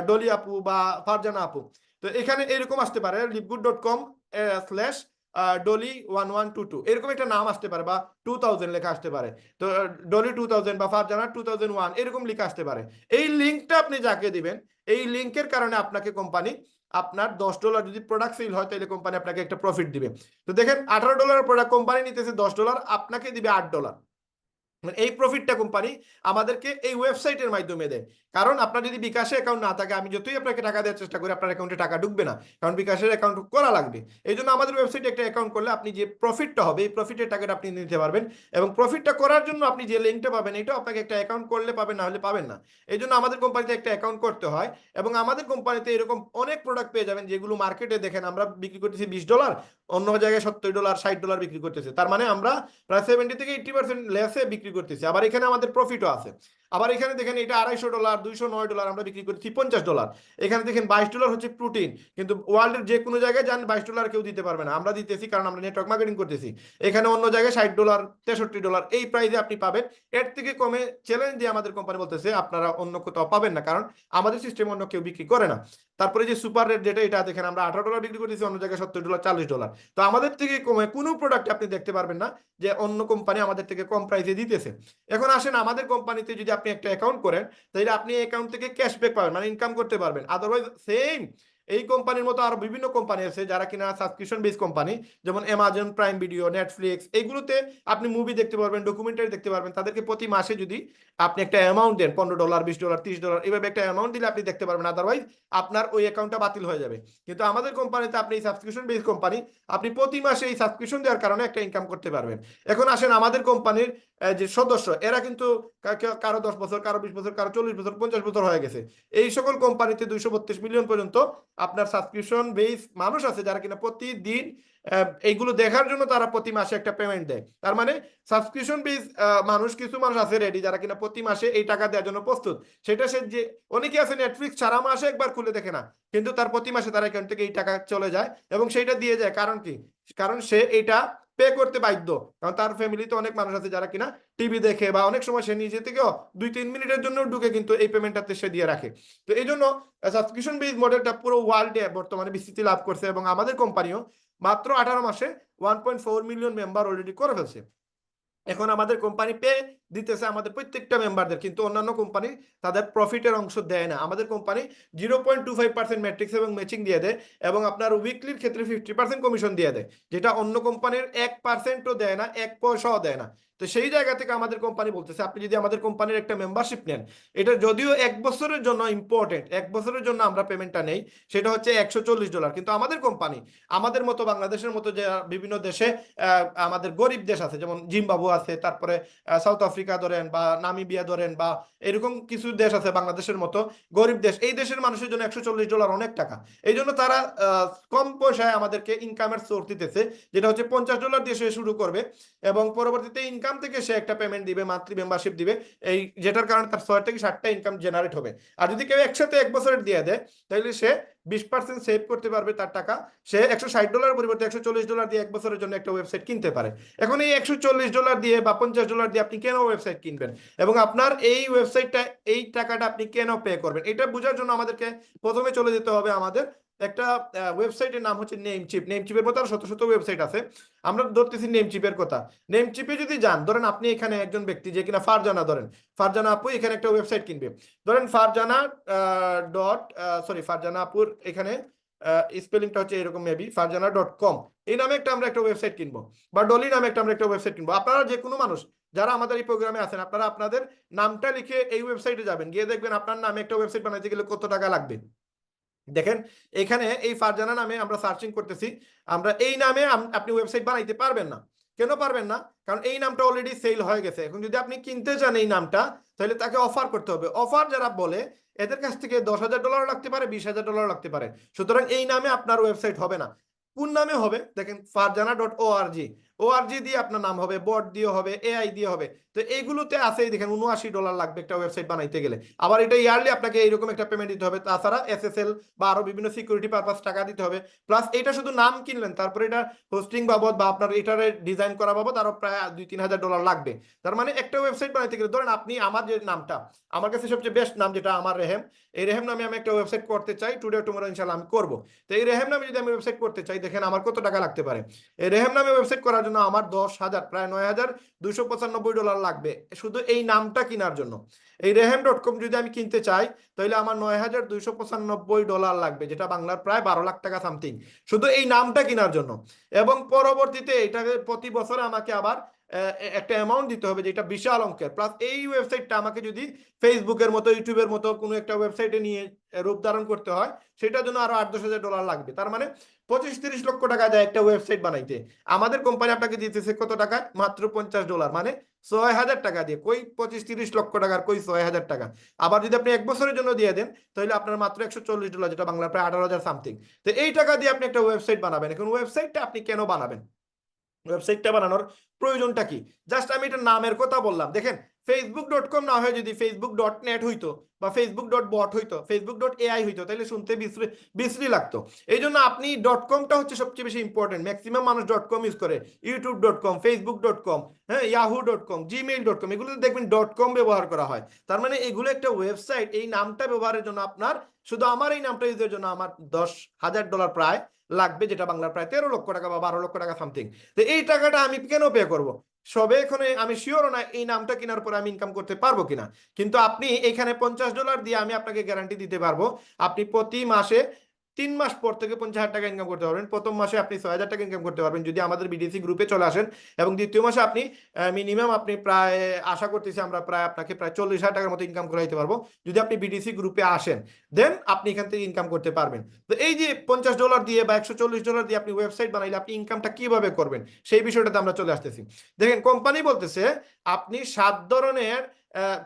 ডলি আপু বা ফারজানা আপু, তো এখানে এরকম আসতে পারে lipgood.com/ডলি 1122, এরকম একটা নাম আসতে পারে, বা 2000 লেখা আসতে পারে। তো ডলি 2000 বা ফারজানা 2001 এরকম লেখা আসতে পারে। এই লিঙ্কটা আপনি যাকে দিবেন, এই লিঙ্কের কারণে আপনাকে কোম্পানি আপনার $10 যদি প্রোডাক্ট সেল হয়, তাহলে কোম্পানি আপনাকে একটা প্রফিট দিবে। তো দেখেন $18 প্রোডাক্ট কোম্পানি নিতেছে $10, আপনাকে দিবে $8। মানে এই প্রফিটটা কোম্পানি আমাদেরকে এই ওয়েবসাইটের মাধ্যমে দেয়। কারণ আপনার যদি বিকাশে অ্যাকাউন্ট না থাকে, আমি যতই আপনাকে টাকা দেওয়ার চেষ্টা করি, আপনার অ্যাকাউন্টে টাকা ঢুকবে না, কারণ বিকাশের অ্যাকাউন্ট করা লাগবে। এই জন্য আমাদের ওয়েবসাইটে একটা অ্যাকাউন্ট করলে আপনি যে প্রফিটটা হবে, এই প্রফিটের টাকাটা আপনি নিতে পারবেন। এবং প্রফিটটা করার জন্য আপনি যে লিঙ্কটা পাবেন, এটাও আপনাকে একটা অ্যাকাউন্ট করলে পাবেন, না হলে পাবেন না। এই জন্য আমাদের কোম্পানিতে একটা অ্যাকাউন্ট করতে হয়। এবং আমাদের কোম্পানিতে এরকম অনেক প্রোডাক্ট পেয়ে যাবেন, যেগুলো মার্কেটে দেখেন আমরা বিক্রি করতেছি $20, অন্য জায়গায় $70, $60 বিক্রি করতেছে। তার মানে আমরা প্রায় 70 থেকে 80% লেসে বিক্রি করতেছি। আবার এখানে আমাদের প্রফিটও আছে। আবার এখানে দেখেন এটা $250, $209 আমরা বিক্রি করছি $50। এখানে দেখেন $22 হচ্ছে প্রোটিন, কিন্তু ওয়ার্ল্ডের যে কোনো জায়গায় যান $22 কেউ দিতে পারবে না, আমরা দিতেছি, কারণ আমরা নেটওয়ার্ক মার্কেটিং করতেছি। এখানে অন্য জায়গায় $60, $63 এই প্রাইসে আপনি পাবেন। এর থেকে কমে চ্যালেঞ্জ দিয়ে আমাদের কোম্পানি বলতেছে আপনারা অন্য কোথাও পাবেন না, কারণ আমাদের সিস্টেমে অন্য কেউ বিক্রি করে না। তারপরে যে সুপার রেট, যেটা এটা দেখেন আমরা $18 বিক্রি করতেছি, অন্য জায়গায় $70, $40। তো আমাদের থেকে কমে কোনো প্রোডাক্ট আপনি দেখতে পারবেন না যে অন্য কোম্পানি আমাদের থেকে কম প্রাইসে দিতেছে। এখন আসেন, আমাদের কোম্পানিতে যদি আপনি একটা অ্যাকাউন্ট করেন, তাহলে আপনি অ্যাকাউন্ট থেকে ক্যাশব্যাক পাবেন, মানে ইনকাম করতে পারবেন। আদারওয়াইজ সেম এই কোম্পানির মতো আরো বিভিন্ন কোম্পানি আছে যারা কিনা সাবস্ক্রিপশন বেস কোম্পানি, যেমন অ্যামাজন প্রাইম ভিডিও, নেটফ্লিক্স, এইগুলোতে আপনি মুভি দেখতে পারবেন, ডকুমেন্টারি দেখতে পারবেন। তাদেরকে প্রতি মাসে যদি আপনি একটা অ্যামাউন্ট দেন, $15, $20, $30, এইভাবে একটা অ্যামাউন্ট দিলে আপনি দেখতে পারবেন। আদারওয়াইজ আপনার ওই অ্যাকাউন্টটা বাতিল হয়ে যাবে। কিন্তু আমাদের কোম্পানিতে আপনি সাবস্ক্রিপশন বেস কোম্পানি, আপনি প্রতি মাসে এই সাবস্ক্রিপশন দেওয়ার কারণে একটা ইনকাম করতে পারবেন। এখন আসেন, আমাদের কোম্পানির যে সদস্য, এরা কিন্তু কারো 10 বছর, কারো 20 বছর, কারো 40 বছর, 50 বছর হয়ে গেছে। এই সকল কোম্পানিতে 232 মিলিয়ন পর্যন্ত আপনার সাবস্ক্রিপশন বেস মানুষ আছে, যারা কিনা প্রতিদিন এইগুলো দেখার জন্য তারা প্রতি মাসে একটা পেমেন্ট দেয়। তার মানে সাবস্ক্রিপশন বেস মানুষ, কিছু মানুষ আছে রেডি, যারা কিনা প্রতি মাসে এই টাকা দেওয়ার জন্য প্রস্তুত। সেটা সে যে অনেকে আছে নেটফ্লিক্স সারা মাসে একবার খুলে দেখে না, কিন্তু তার প্রতি মাসে তার অ্যাকাউন্ট থেকে এই টাকা চলে যায় এবং সেইটা দিয়ে যায়। কারণ কি? কারণ সে এটা পে করতে বাধ্য, কারণ তার ফ্যামিলিতে অনেক মানুষ আছে যারা কিনা টিভি দেখে, বা অনেক সময় সে নিজে থেকেও 2-3 মিনিটের জন্য ঢুকে কিন্তু এই পেমেন্টটাতে সে দিয়ে রাখে। তো এই জন্য সাবস্ক্রিপশন বেস মডেলটা পুরো ওয়ার্ল্ডে বর্তমানে বিস্তৃতি লাভ করছে, এবং আমাদের কোম্পানিও মাত্র 18 মাসে 1.4 মিলিয়ন মেম্বার অলরেডি করে ফেলছে। এখন আমাদের কোম্পানি পে দিতেছে আমাদের প্রত্যেকটা মেম্বারদের, কিন্তু অন্যান্য কোম্পানি তাদের প্রফিটের অংশ দেয় না। আমাদের কোম্পানি 0.25% ম্যাট্রিক্স এবং ম্যাচিং দিয়ে দেয়, এবং আপনার উইকলির ক্ষেত্রে 50% কমিশন দিয়ে দেয়, যেটা অন্য কোম্পানির 1%ও দেয় না, 1 পয়সাও দেয় না। তো সেই জায়গা থেকে আমাদের কোম্পানি বলতেছে, আপনি যদি আমাদের কোম্পানির একটা মেম্বারশিপ নেন, এটা যদিও 1 বছরের জন্য ইম্পর্টেন্ট, 1 বছরের জন্য আমরা পেমেন্টটা নেই, সেটা হচ্ছে $140। কিন্তু আমাদের কোম্পানি, আমাদের মতো বাংলাদেশের মতো যে বিভিন্ন দেশে আমাদের গরিব দেশ আছে, যেমন জিম্বাবু আছে, তারপরে সাউথ আফ্রিকা ধরেন, বা নামিবিয়া ধরেন, বা এরকম কিছু দেশ আছে বাংলাদেশের মতো গরিব দেশ, এই দেশের মানুষের জন্য $140 অনেক টাকা। এই জন্য তারা কম পয়সায় আমাদেরকে ইনকামের সোর্স দিতেছে, যেটা হচ্ছে $50 দিয়ে সে শুরু করবে, এবং পরবর্তীতে ইনকাম থেকে সে একটা পেমেন্ট দিবে, মান্থলি মেম্বারশিপ দিবে, এই যেটার কারণে তার 6 থেকে 7টা ইনকাম জেনারেট হবে। আর যদি কেউ একসাথে 1 বছরের দিয়ে দেয়, তাহলে সে 20% সেভ করতে পারবে তার টাকা। সে $160 পরিবর্তে $140 দিয়ে 1 বছরের জন্য একটা ওয়েবসাইট কিনতে পারে। এখন এই $140 দিয়ে বা $50 দিয়ে আপনি কেন ওয়েবসাইট কিনবেন, এবং আপনার এই ওয়েবসাইটটা, এই টাকাটা আপনি কেন পে করবেন, এটা বোঝার জন্য আমাদেরকে প্রথমে চলে যেতে হবে আমাদের একটা ওয়েবসাইটের নাম হচ্ছে নেমচিপ। নেমচিপের মতো আরো শত শত ওয়েবসাইট আছে, আমরা ধরতেছি নেমচিপের কথা। নেমচিপে যদি যান, ধরেন আপনি এখানে একজন ব্যক্তি যে কিনা ফারজানা, ধরেন ফারজানা আপু এখানে একটা ওয়েবসাইট কিনবে, ধরেন ফারজানা ফারজানা আপুর এখানে স্পেলিংটা হচ্ছে এরকম, মেবি farjana.com, এই নামে আমরা একটা ওয়েবসাইট কিনবো, বা ডলি নামে আমরা একটা ওয়েবসাইট কিনবো। আপনারা যে কোনো মানুষ যারা আমাদের এই প্রোগ্রামে আছেন, আপনারা আপনাদের নামটা লিখে এই ওয়েবসাইটে যাবেন, গিয়ে দেখবেন আপনার নামে একটা ওয়েবসাইট বানাইতে গেলে কত টাকা লাগবে। দেখেন এখানে এই ফারজানা নামে আমরা সার্চিং করতেছি, আমরা এই নামে আপনি ওয়েবসাইট বানাইতে পারবেন না। কেন পারবেন না? কারণ এই নামটা অলরেডি সেল হয়ে গেছে। এখন যদি আপনি কিনতে চান এই নামটা, তাহলে তাকে অফার করতে হবে। অফার যারা বলে, এদের কাছ থেকে $10,000 লাগতে পারে, $20,000 লাগতে পারে। সুতরাং এই নামে আপনার ওয়েবসাইট হবে না। কোন নামে হবে? দেখেন farjana.org, ওআরজি দিয়ে আপনার নাম হবে, বট দিয়ে হবে, এআই দিয়ে হবে। তো এইগুলোতে আছে দেখেন $79 লাগবে একটা ওয়েবসাইট বানাইতে গেলে। আবার এটা ইয়ারলি আপনাকে এইরকম একটা পেমেন্ট দিতে হবে, তাছাড়া এসএসএল বা আরো বিভিন্ন সিকিউরিটি পারপাস টাকা দিতে হবে। প্লাস এটা শুধু নাম কিনলেন, তারপরে এটা হোস্টিং বাবদ বা আপনার এটারে ডিজাইন করা বাবদ আরো প্রায় $2-3 হাজার লাগবে। তার মানে একটা ওয়েবসাইট বানাইতে গেলে ধরেন আপনি আমার যে নামটা, আমার কাছে সবচেয়ে বেস্ট নাম যেটা আমার রেহেম, এই রেহেম নামে আমি একটা ওয়েবসাইট করতে চাই, টুডে টুমরো ইনশাআল্লাহ আমি করব। তো এই রেহেম নামে যদি আমি ওয়েবসাইট করতে চাই, দেখেন আমার কত টাকা লাগতে পারে। এই রেহেম নামে ওয়েবসাইট করার জন্য আমার 10,000 প্রায় $9,295 লাগবে শুধু এই নামটা কেনার জন্য। এই রেহেম.com যদি আমি কিনতে চাই তাহলে আমার $9,295 লাগবে, যেটা বাংলার প্রায় 12 লাখ টাকা সামথিং, শুধু এই নামটা কেনার জন্য। এবং পরবর্তীতে এটাকে প্রতি বছর আমাকে আবার একটা অ্যামাউন্ট দিতে হবে, যেটা বিশাল অঙ্কের। প্লাস এই ওয়েবসাইটটা আমাকে যদি ফেসবুকের মতো, ইউটিউবের মতো কোনো একটা ওয়েবসাইটে নিয়ে রূপ ধারণ করতে হয়, সেটার জন্য আরো $8-10 হাজার লাগবে। তার মানে 25-30 লক্ষ টাকা যায় একটা ওয়েবসাইট বানাইতে। আমাদের কোম্পানি আপনাকে দিতেছে কত টাকায়? মাত্র $50, মানে 6,000 টাকা দিয়ে। কই 25-30 লক্ষ টাকার, কই 6,000 টাকা। আবার যদি আপনি 1 বছরের জন্য দিয়ে দেন তাহলে আপনার মাত্র $140, যেটা বাংলা প্রায় 18,000 সামথিং। তো এই টাকা দিয়ে আপনি একটা ওয়েবসাইট বানাবেন। এখন ওয়েবসাইটটা আপনি কেন বানাবেন, ওয়েবসাইটটা বানানোর প্রয়োজনটা কি? জাস্ট আমি এটা নামের কথা বললাম। দেখেন facebook.com না হয় যদি facebook.net হইতো বা facebook.bot হইতো, facebook.ai হইতো, তাহলে শুনতে বিশ্রী লাগতো। এই জন্য আপনি .comটা হচ্ছে সবচেয়ে বেশি ইম্পর্টেন্ট। ম্যাক্সিমাম মানুষ .com ইউজ করে, youtube.com, facebook.com, হ্যাঁ, yahoo.com, gmail.com, এগুলোতে দেখবেন .com ব্যবহার করা হয়। তার মানে এগুলো একটা ওয়েবসাইট। এই নামটা ব্যবহারের জন্য আপনার, শুধু আমার এই নামটা ইউজের জন্য আমার $10,000 প্রায় লাগবে, যেটা বাংলার প্রায় 13 লক্ষ টাকা বা 12 লক্ষ টাকা সামথিং। তো এই টাকাটা আমি কেন পে করব? সবে এখানে আমি শিওরও না এই নামটা কেনার পরে আমি ইনকাম করতে পারবো কিনা। কিন্তু আপনি এখানে $50 দিয়ে আমি আপনাকে গ্যারান্টি দিতে পারবো, আপনি প্রতি মাসে 3 মাস পর থেকে 50,000 টাকা ইনকাম করতে পারবেন। প্রথম মাসে আপনি 6,000 টাকা ইনকাম করতে পারবেন যদি আমাদের বিডিসি গ্রুপে চলে আসেন। এবং দ্বিতীয় মাসে আপনি মিনিমাম আপনি প্রায়, আশা করতেছি আমরা প্রায় আপনাকে প্রায় 40,000 টাকার মতো ইনকাম করাইতে পারবো যদি আপনি বিডিসি গ্রুপে আসেন। দেন আপনি এখান থেকে ইনকাম করতে পারবেন। তো এই যে $50 দিয়ে বা $140 দিয়ে আপনি ওয়েবসাইট বানাইলে আপনি ইনকামটা কিভাবে করবেন, সেই বিষয়টাতে আমরা চলে আসতেছি। দেখেন কোম্পানি বলতেছে আপনি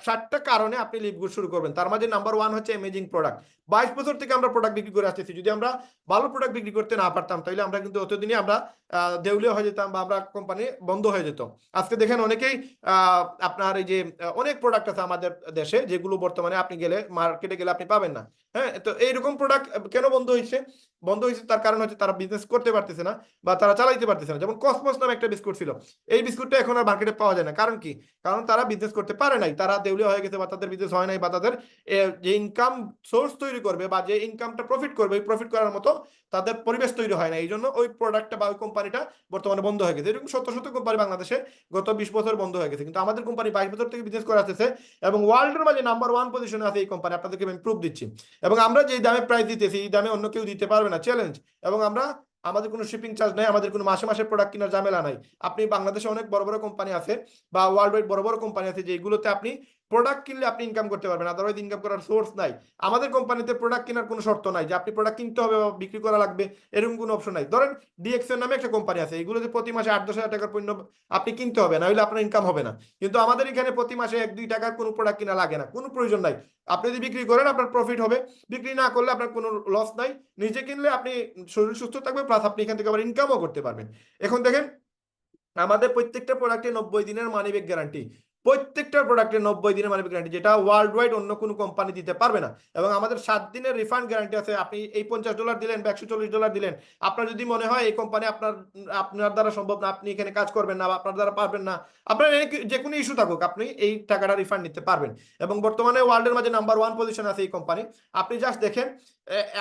7টা কারণে আপনি লিভ গুড শুরু করবেন। তার মাঝে নাম্বার 1 হচ্ছে অ্যামেজিং প্রোডাক্ট। 22 বছর থেকে আমরা প্রোডাক্ট বিক্রি করে আসতেছি। যদি আমরা ভালো প্রোডাক্ট বিক্রি করতে না পারতাম তাহলে আমরা কিন্তু অতদিনই আমরা দেউলিয়া হয়ে যেতাম বা আমরা কোম্পানি বন্ধ হয়ে যেত। আজকে দেখেন অনেকেই আপনার এই যে অনেক প্রোডাক্ট আছে আমাদের দেশে, যেগুলো বর্তমানে আপনি গেলে মার্কেটে গেলে আপনি পাবেন না। হ্যাঁ, তো এইরকম প্রোডাক্ট কেন বন্ধ হয়েছে? বন্ধ হয়েছে তার কারণ হচ্ছে তারা বিজনেস করতে পারতেছে না বা তারা চালাইতে পারতেছে না। যেমন কসমস নামে একটা বিস্কুট ছিল, এই বিস্কুটটা এখন আর মার্কেটে পাওয়া যায় না। কারণ কি? কারণ তারা বিজনেস করতে পারে নাই, তারা দেউলিয়া হয়ে গেছে বা তাদের বিজনেস হয় নাই, বা তাদের যে ইনকাম সোর্স তৈরি করবে বা যে ইনকামটা প্রফিট করবে, ওই প্রফিট করার মতো তাদের পরিবেশ তৈরি হয় না। এই জন্য ওই প্রোডাক্টটা বা ওই কোম্পানিটা বর্তমানে বন্ধ হয়ে গেছে। এরকম শত শত কোম্পানি বাংলাদেশে গত 20 বছর বন্ধ হয়ে গেছে, কিন্তু আমাদের কোম্পানি 22 বছর থেকে বিজনেস করে আসতেছে এবং ওয়ার্ল্ডের মাঝে নাম্বার 1 পজিশনে আছে এই কোম্পানি। আপনাদেরকে আমি প্রুফ দিচ্ছি। এবং আমরা যে দামে প্রাইস দিতেছি এই দামে অন্য কেউ দিতে পারবে না, চ্যালেঞ্জ। এবং আমাদের কোনো শিপিং চার্জ নাই, আমাদের কোনো মাসে মাসে প্রোডাক্ট কেনার ঝামেলা নাই। আপনি বাংলাদেশে অনেক বড় বড় কোম্পানি আছে বা ওয়ার্ল্ড ওয়াইড বড় বড় কোম্পানি আছে যেগুলোতে আপনি প্রোডাক্ট কিনলে আপনি ইনকাম করতে পারবেন, আদারওয়াইজ ইনকাম করার সোর্স নাই। আমাদের কোম্পানিতে প্রোডাক্ট কেনার কোনো শর্ত নাই যে আপনি প্রোডাক্ট কিনতে হবে বা বিক্রি করা লাগবে, এরকম কোনো অপশন নাই। ধরেন ডিএক্সএল নামে একটা কোম্পানি আছে, এগুলোতে প্রতি মাসে 8-10 হাজার টাকার পণ্য আপনি কিনতে হবে, না হলে আপনার ইনকাম হবে না। কিন্তু আমাদের এখানে প্রতি মাসে 1-2 টাকার কোনো প্রোডাক্ট কিনা লাগে না, কোনো প্রয়োজন নাই। আপনি যদি বিক্রি করেন আপনার প্রফিট হবে, বিক্রি না করলে আপনার কোনো লস নাই। নিজে কিনলে আপনি শরীর সুস্থ থাকবে, প্লাস আপনি এখান থেকে আবার ইনকামও করতে পারবেন। এখন দেখেন আমাদের প্রত্যেকটা প্রোডাক্টে 90 দিনের মানি ব্যাক গ্যারান্টি, প্রত্যেকটা প্রোডাক্টে 90 দিনের মানি ব্যাক গ্যারান্টি, যেটা ওয়ার্ল্ড ওয়াইড অন্য কোনো কোম্পানি দিতে পারবে না। এবং আমাদের 7 দিনের রিফান্ড গ্যারান্টি আছে। আপনি এই $50 দিলেন বা $140 দিলেন, আপনার যদি মনে হয় এই কোম্পানি আপনার দ্বারা সম্ভব না, আপনি এখানে কাজ করবেন না বা আপনার দ্বারা পারবেন না, আপনার যে কোনো ইস্যু থাকুক, আপনি এই টাকাটা রিফান্ড নিতে পারবেন। এবং বর্তমানে ওয়ার্ল্ডের মাঝে নাম্বার 1 পজিশন আছে এই কোম্পানি। আপনি জাস্ট দেখেন,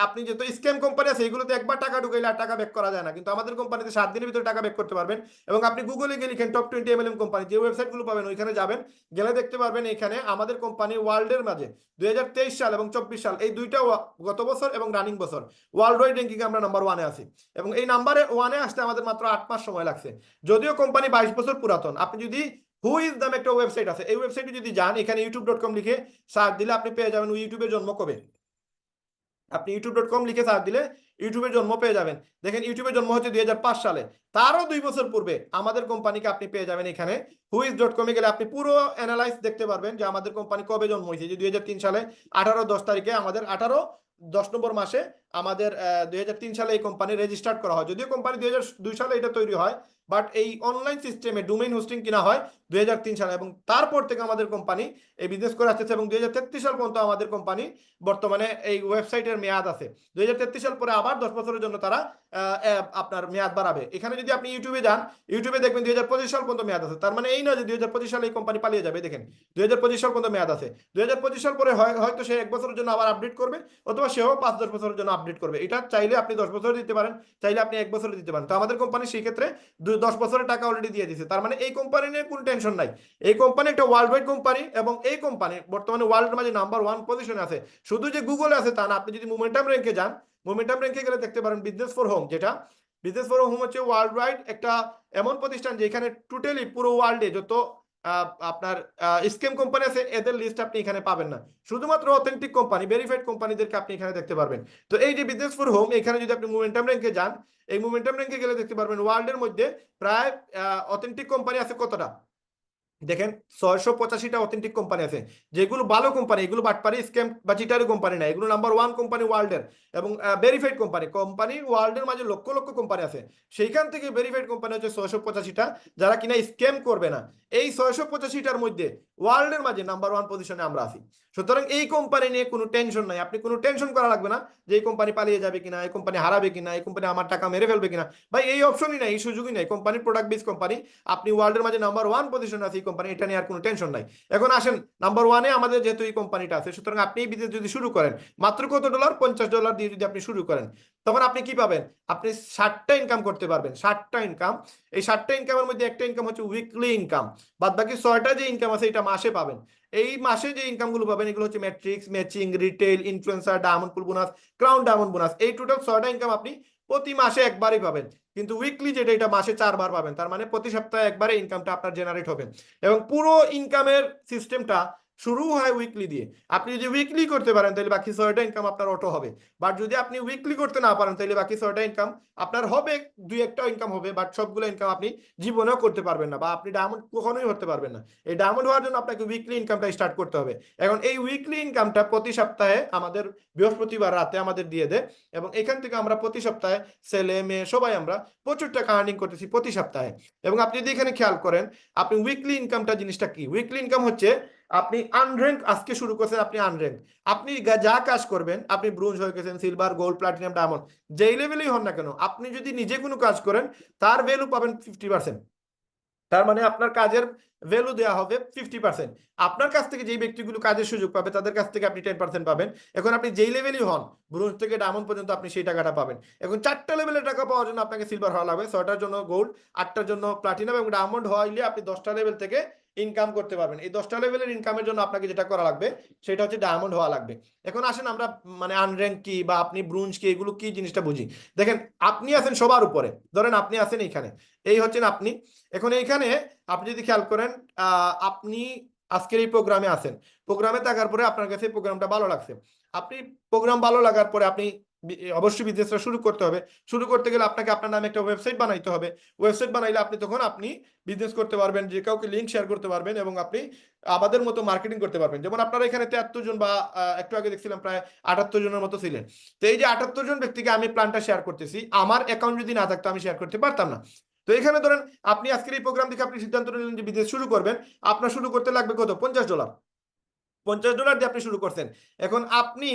আপনি যত স্ক্যাম কোম্পানি আছে এগুলোতে একবার টাকা ঢুকাইলে আর টাকা ব্যাক করা যায় না, কিন্তু আমাদের কোম্পানিতে 7 দিনের ভিতরে টাকা ব্যাক করতে পারবেন। এবং আপনি গুগলে গিয়ে লিখেন টপ 20 MLM কোম্পানি, যে ওয়েবসাইটগুলো পাবেন ওইখানে যাবেন, গেলে দেখতে পারবেন এখানে আমাদের কোম্পানি ওয়ার্ল্ডের মাঝে 2023 সাল এবং 24 সাল এই দুইটা গত বছর এবং রানিং বছর ওয়ার্ল্ড ওয়াইড র্যাঙ্কিং আমরা নাম্বার 1-এ আছি। এবং এই নাম্বারে 1-এ আসতে আমাদের মাত্র 8 মাস সময় লাগছে, যদিও কোম্পানি 22 বছর পুরাতন। আপনি যদি হু ইজ নামে একটা ওয়েবসাইট আছে, এই ওয়েবসাইটে যদি যান, এখানে youtube.com লিখে সার্চ দিলে আপনি পেয়ে যাবেন ইউটিউবের জন্ম কবে। আপনি youtube.com লিখে সার্চ দিলে ইউটিউবের জন্ম পেয়ে যাবেন। দেখেন ইউটিউবের জন্ম হচ্ছে 2005 সালে, তারও 2 বছর পূর্বে আমাদের কোম্পানিকে আপনি পেয়ে যাবেন এখানে। হুইজ.কমে গেলে আপনি পুরো অ্যানালাইজ দেখতে পারবেন যে আমাদের কোম্পানি কবে জন্ম হয়েছে। যে 2003 সালে 18-10 তারিখে আমাদের 18-10 নম্বর মাসে আমাদের 2003 সালে এই কোম্পানি রেজিস্টার্ড করা হয়। যদিও কোম্পানি 2002 সালে এটা তৈরি হয়, বাট এই অনলাইন সিস্টেমে ডোমেইন হোস্টিং কিনা হয় 2003 সালে, এবং তারপর থেকে আমাদের কোম্পানি এই বিজনেস করে আসতেছে, এবং 2033 সাল পর্যন্ত আমাদের কোম্পানি বর্তমানে এই ওয়েবসাইটের মেয়াদ আছে। 2033 সাল পরে আবার 10 বছরের জন্য তারা আপনার মেয়াদ বাড়াবে। এখানে যদি আপনি ইউটিউবে যান, ইউটিউবে দেখবেন 2025 সাল পর্যন্ত মেয়াদ আছে। তার মানে এই নয় যে 2025 সালে এই কোম্পানি পালিয়ে যাবে। দেখেন 2025 সাল পর্যন্ত মেয়াদ আছে। 2025 সাল পরে হয়তো সে 1 বছরের জন্য আবার আপডেট করবে, অথবা সেও 5-10 বছরের জন্য আপডেট করবে। এটা চাইলে আপনি 10 বছর দিতে পারেন, চাইলে আপনি 1 বছর দিতে পারেন। তো আমাদের কোম্পানি সেই ক্ষেত্রে 10 বছরের টাকা অলরেডি দিয়ে দিয়েছে। তার মানে এই কোম্পানি নিয়ে কোনো টেনশন নাই। এই কোম্পানি একটা ওয়ার্ল্ড ওয়াইড কোম্পানি, এবং এই কোম্পানি বর্তমানে ওয়ার্ল্ডের মাঝে নাম্বার 1 পজিশনে আছে। শুধু যে গুগলে আছে তা না, আপনি যদি মোমেন্টাম র্যাঙ্কে যান, মোমেন্টাম র্যাঙ্কে গেলে দেখতে পারেন বিজনেস ফর হোম, যেটা বিজনেস ফর হোম হচ্ছে ওয়ার্ল্ড ওয়াইড একটা এমন প্রতিষ্ঠান যেখানে টোটালি পুরো ওয়ার্ল্ডে যত আপনার স্ক্যাম কোম্পানি আছে এদের লিস্ট আপনি এখানে পাবেন না। শুধুমাত্র অথেন্টিক কোম্পানি, ভেরিফাইড কোম্পানিদেরকে আপনি এখানে দেখতে পারবেন। তো এই যে বিজনেস ফর হোম, এখানে যদি আপনি মোমেন্টাম র্যাঙ্কে যান, এই মোমেন্টাম র্যাঙ্কে গেলে দেখতে পারবেন ওয়ার্ল্ডের মধ্যে প্রায় অথেন্টিক কোম্পানি আছে কতটা। দেখেন 685টা অথেন্টিক কোম্পানি আছে, যেগুলো ভালো কোম্পানি, এগুলো বাটপারি স্ক্যাম বা চিটারি কোম্পানি না, এগুলো নাম্বার 1 কোম্পানি ওয়ার্ল্ডের, এবং ভেরিফাইড কোম্পানি। কোম্পানি ওয়ার্ল্ডের মাঝে লক্ষ লক্ষ কোম্পানি আছে, সেইখান থেকে ভেরিফাইড কোম্পানি হচ্ছে 685টা, যারা কিনা স্ক্যাম করবে না। এই 685টার মধ্যে ওয়ার্ল্ডের মাঝে নাম্বার 1 পজিশনে আমরা আছি। সুতরাং এই কোম্পানি নিয়ে কোনো টেনশন নাই, আপনি কোনো টেনশন করা লাগবে না যে এই কোম্পানি পালিয়ে যাবে কিনা, এই কোম্পানি হারাবে কিনা, এই কোম্পানি আমার টাকা মেরে ফেলবে কিনা। ভাই এই অপশনই নাই, এই সুযোগই নাই। কোম্পানির প্রোডাক্ট বেস কোম্পানি, আপনি ওয়ার্ল্ডের মাঝে নাম্বার 1 পজিশনে আছে এই কোম্পানি, এটা নিয়ে আর কোনো টেনশন নাই। এখন আসেন নাম্বার 1-এ আমাদের যেহেতু এই কোম্পানিটা আছে, সুতরাং আপনি এই বিজনেস যদি শুরু করেন মাত্র কত ডলার, $50 দিয়ে যদি আপনি শুরু করেন, তখন আপনি কি পাবেন? আপনি 60টা ইনকাম করতে পারবেন। 60টা ইনকাম, এই 60টা ইনকামের মধ্যে একটা ইনকাম হচ্ছে উইকলি ইনকাম, বাদ বাকি 6টা যে ইনকাম আছে এটা মাসে পাবেন। এই মাসে যে ইনকামগুলো পাবেন এগুলো হচ্ছে matrix, matching, retail, influencer, diamond pool bonus, crown diamond bonus. এই টোটাল 6টা ইনকাম আপনি প্রতি মাসে একবারই পাবেন। কিন্তু উইকলি যেটা, এটা মাসে 4 বার পাবেন। তার মানে প্রতি সপ্তাহে একবারে ইনকামটা আপনার জেনারেট হবে, এবং পুরো ইনকামের সিস্টেমটা শুরু হয় উইকলি দিয়ে। আপনি যদি উইকলি করতে পারেন তাহলে বাকি 6টা ইনকাম আপনার অটো হবে। বাট যদি আপনি উইকলি করতে না পারেন তাহলে বাকি 6টা ইনকাম আপনার হবে, 2-1টা ইনকাম হবে, বাট সবগুলো ইনকাম আপনি জীবনেও করতে পারবেন না, বা আপনি ডায়মন্ড কখনোই হতে পারবেন না। এই ডায়মন্ড হওয়ার জন্য আপনাকে উইকলি ইনকামটা স্টার্ট করতে হবে। এখন এই উইকলি ইনকামটা প্রতি সপ্তাহে আমাদের বৃহস্পতিবার রাতে আমাদের দিয়ে দেয়, এবং এখান থেকে আমরা প্রতি সপ্তাহে ছেলে মেয়ে সবাই আমরা প্রচুর টাকা আর্নিং করতেছি প্রতি সপ্তাহে। এবং আপনি যদি এখানে খেয়াল করেন, আপনি উইকলি ইনকামটা জিনিসটা কি? উইকলি ইনকাম হচ্ছে আপনি আনর্যাঙ্ক আজকে শুরু করছেন, আপনি আনর্যাঙ্ক, আপনি যা কাজ করবেন, আপনি ব্রোঞ্জ হয়ে গেছেন, সিলভার, গোল্ড, প্লাটিনাম, ডায়মন্ড, যেই লেভেলেই হন না কেন, আপনি যদি নিজে কোনো কাজ করেন তার ভ্যালু পাবেন 50%। তার মানে আপনার কাজের ভ্যালু দেওয়া হবে 50%। আপনার কাছ থেকে যেই ব্যক্তিগুলো কাজের সুযোগ পাবে তাদের কাছ থেকে আপনি 10% পাবেন। এখন আপনি যেই লেভেলই হন, ব্রোঞ্জ থেকে ডায়মন্ড পর্যন্ত, আপনি সেই টাকাটা পাবেন। এখন 4টা লেভেলের টাকা পাওয়ার জন্য আপনাকে সিলভার হওয়া লাগবে, 6টার জন্য গোল্ড, 8টার জন্য প্লাটিনাম, এবং ডায়মন্ড হইলে আপনি 10টা লেভেল থেকে ইনকাম করতে পারবেন। এই 10টা লেভেলের ইনকামের জন্য আপনাকে যেটা করা লাগবে সেটা হচ্ছে ডায়মন্ড হওয়া লাগবে। এখন আসেন আমরা মানে আনর্যাঙ্ক কি বা আপনি ব্রোঞ্জ কি, এগুলো কি জিনিসটা বুঝি। দেখেন আপনি আছেন সবার উপরে, ধরেন আপনি আছেন এইখানে, এই হচ্ছেন আপনি। এখন এইখানে আপনি যদি খেয়াল করেন, আপনি আজকের এই প্রোগ্রামে আছেন, প্রোগ্রামে থাকার পরে আপনার কাছে প্রোগ্রামটা ভালো লাগছে, আপনি প্রোগ্রাম ভালো লাগার পরে আপনি অবশ্যই বিজনেসটা শুরু করতে হবে। শুরু করতে গেলে আপনাকে আপনার নামে একটা ওয়েবসাইট বানাইতে হবে। ওয়েবসাইট বানাইলে আপনি তখন আপনি বিজনেস করতে পারবেন, যে কাউকে লিঙ্ক শেয়ার করতে পারবেন, এবং আপনি আমাদের মতো মার্কেটিং করতে পারবেন। যেমন আপনারা এখানে 73 জন, বা একটু আগে দেখছিলাম প্রায় 78 জনের মতো ছিলেন। তো এই যে 78 জন ব্যক্তিকে আমি প্ল্যানটা শেয়ার করতেছি, আমার অ্যাকাউন্ট যদি না থাকতো আমি শেয়ার করতে পারতাম না। তো এখানে ধরেন আপনি আজকের এই প্রোগ্রাম দেখে আপনি সিদ্ধান্ত নিলেন যে বিজনেস শুরু করবেন, আপনার শুরু করতে লাগবে কত? $50। $50 দিয়ে আপনি শুরু করছেন। এখন আপনি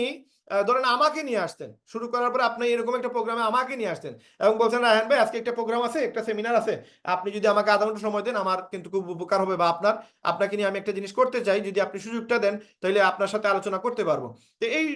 ধরেন আমাকে নিয়ে আসতেন, শুরু করার পরে আপনি এরকম একটা প্রোগ্রামে আমাকে নিয়ে আসতেন, এবং বলছেন রায়হান ভাই আজকে একটা প্রোগ্রাম আছে, একটা সেমিনার আছে, আপনি যদি আমাকে আধা ঘন্টা সময় দেন আমার কিন্তু খুব উপকার হবে, বা আপনাকে নিয়ে আমি একটা জিনিস করতে চাই, যদি আপনি সুযোগটা দেন তাহলে আপনার সাথে আলোচনা করতে পারবো। তো এই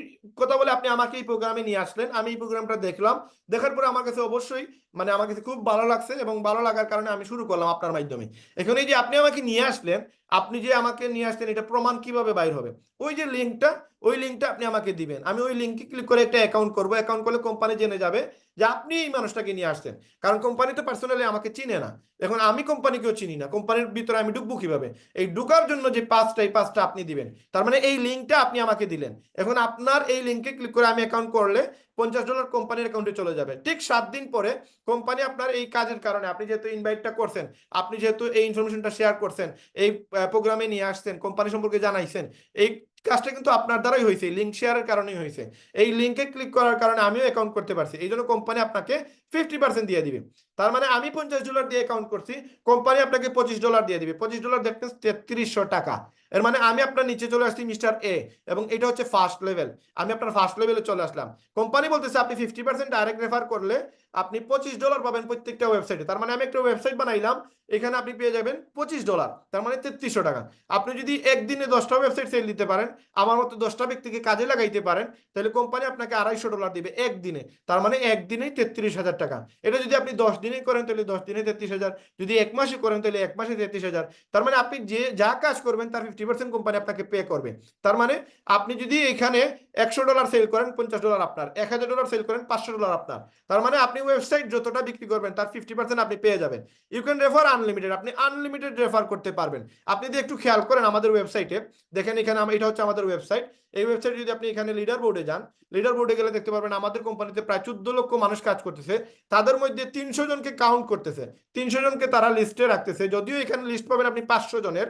কথা বলে আপনি আমাকে এই প্রোগ্রামে নিয়ে আসলেন, আমি এই প্রোগ্রামটা দেখলাম, দেখার পরে আমার কাছে অবশ্যই মানে আমার কাছে খুব ভালো লাগছে, এবং ভালো লাগার কারণে আমি শুরু করলাম আপনার মাধ্যমে। এখন এই যে আপনি আমাকে নিয়ে আসলেন, আপনি যে আমাকে নিয়ে আসলেন, এটা প্রমাণ কিভাবে বাইর হবে? ওই যে লিঙ্কটা, ওই লিঙ্কটা আপনি আমাকে দিবেন, আমি ওই লিঙ্কে ক্লিক করে একটা অ্যাকাউন্ট করবো। অ্যাকাউন্ট করলে কোম্পানি জেনে যাবে যে আপনি এই মানুষটাকে নিয়ে আসছেন, কারণ কোম্পানি তো পার্সোনালি আমাকে চিনে না। এখন আমি কোম্পানিকেও চিনি না, কোম্পানির ভিতরে আমি ঢুকবো কিভাবে? এই ঢুকার জন্য যে পাঁচটা, এই পাঁচটা আপনি দিবেন। তার মানে এই লিঙ্কটা আপনি আমাকে দিলেন, এখন আপনার এই লিঙ্কে ক্লিক করে আমি অ্যাকাউন্ট করলে $50 কোম্পানির অ্যাকাউন্টে চলে যাবে। ঠিক 7 দিন পরে কোম্পানি আপনার এই কাজের কারণে, আপনি যেহেতু ইনভাইটটা করছেন, আপনি যেহেতু এই ইনফরমেশনটা শেয়ার করছেন, এই প্রোগ্রামে নিয়ে আসছেন, কোম্পানি সম্পর্কে জানাইছেন, এই কাজটা কিন্তু আপনার দ্বারাই হয়েছে, লিঙ্ক শেয়ারের কারণেই হয়েছে। এই লিঙ্কে ক্লিক করার কারণে আমিও অ্যাকাউন্ট করতে পারছি, এই জন্য কোম্পানি আপনাকে 50% দিয়ে দিবে। তার মানে আমি $50 দিয়ে অ্যাকাউন্ট করছি, কোম্পানি আপনাকে $25 দিয়ে দিবে। $25 দ্যাট মিনস 3300 টাকা। এর মানে আমি আপনার নিচে চলে আসছি মিস্টার এ, এবং এটা হচ্ছে ফার্স্ট লেভেল। আমি আপনার ফার্স্ট লেভেলে চলে আসলাম। কোম্পানি বলতেছে আপনি 50% ডাইরেক্ট রেফার করলে আপনি $25 পাবেন প্রত্যেকটা ওয়েবসাইটে। তার মানে আমি একটা ওয়েবসাইট বানাইলাম, এখানে আপনি পেয়ে যাবেন $25, তার মানে 3300 টাকা। আপনি যদি একদিনে 10টা ওয়েবসাইট সেল দিতে পারেন, আমার মতো 10টা ব্যক্তিকে কাজে লাগাইতে পারেন, তাহলে কোম্পানি আপনাকে $250 দিবে একদিনে। তার মানে একদিনেই 33,000 টাকা। এটা যদি আপনি 10 দিনেই করেন তাহলে 10 দিনে 33,000, যদি এক মাসে করেন তাহলে এক মাসে 33,000। তার মানে আপনি যে যা কাজ করবেন তার 50% কোম্পানি আপনাকে পে করবে। তার মানে আপনি যদি এখানে $100 সেল করেন, $50 আপনার, $1000 সেল করেন, $500 আপনার। তার মানে আপনি ওয়েবসাইট যতটা বিক্রি করবেন তার 50% আপনি পেয়ে যাবেন। ইউ ক্যান রেফার আনলিমিটেড, আপনি আনলিমিটেড রেফার করতে পারবেন। আপনি যদি একটু খেয়াল করেন আমাদের ওয়েবসাইটে দেখেন, এখানে এটা হচ্ছে আমাদের ওয়েবসাইট। এই ওয়েবসাইট যদি আপনি এখানে লিডার বোর্ডে যান, লিডার বোর্ডে গেলে দেখতে পারবেন আমাদের কোম্পানিতে প্রায় 14 লক্ষ মানুষ কাজ করতেছে। তাদের মধ্যে 300 জনকে কাউন্ট করতেছে, 300 জনকে তারা লিস্টে রাখতেছে। যদিও এখানে লিস্ট পাবেন আপনি 500 জনের,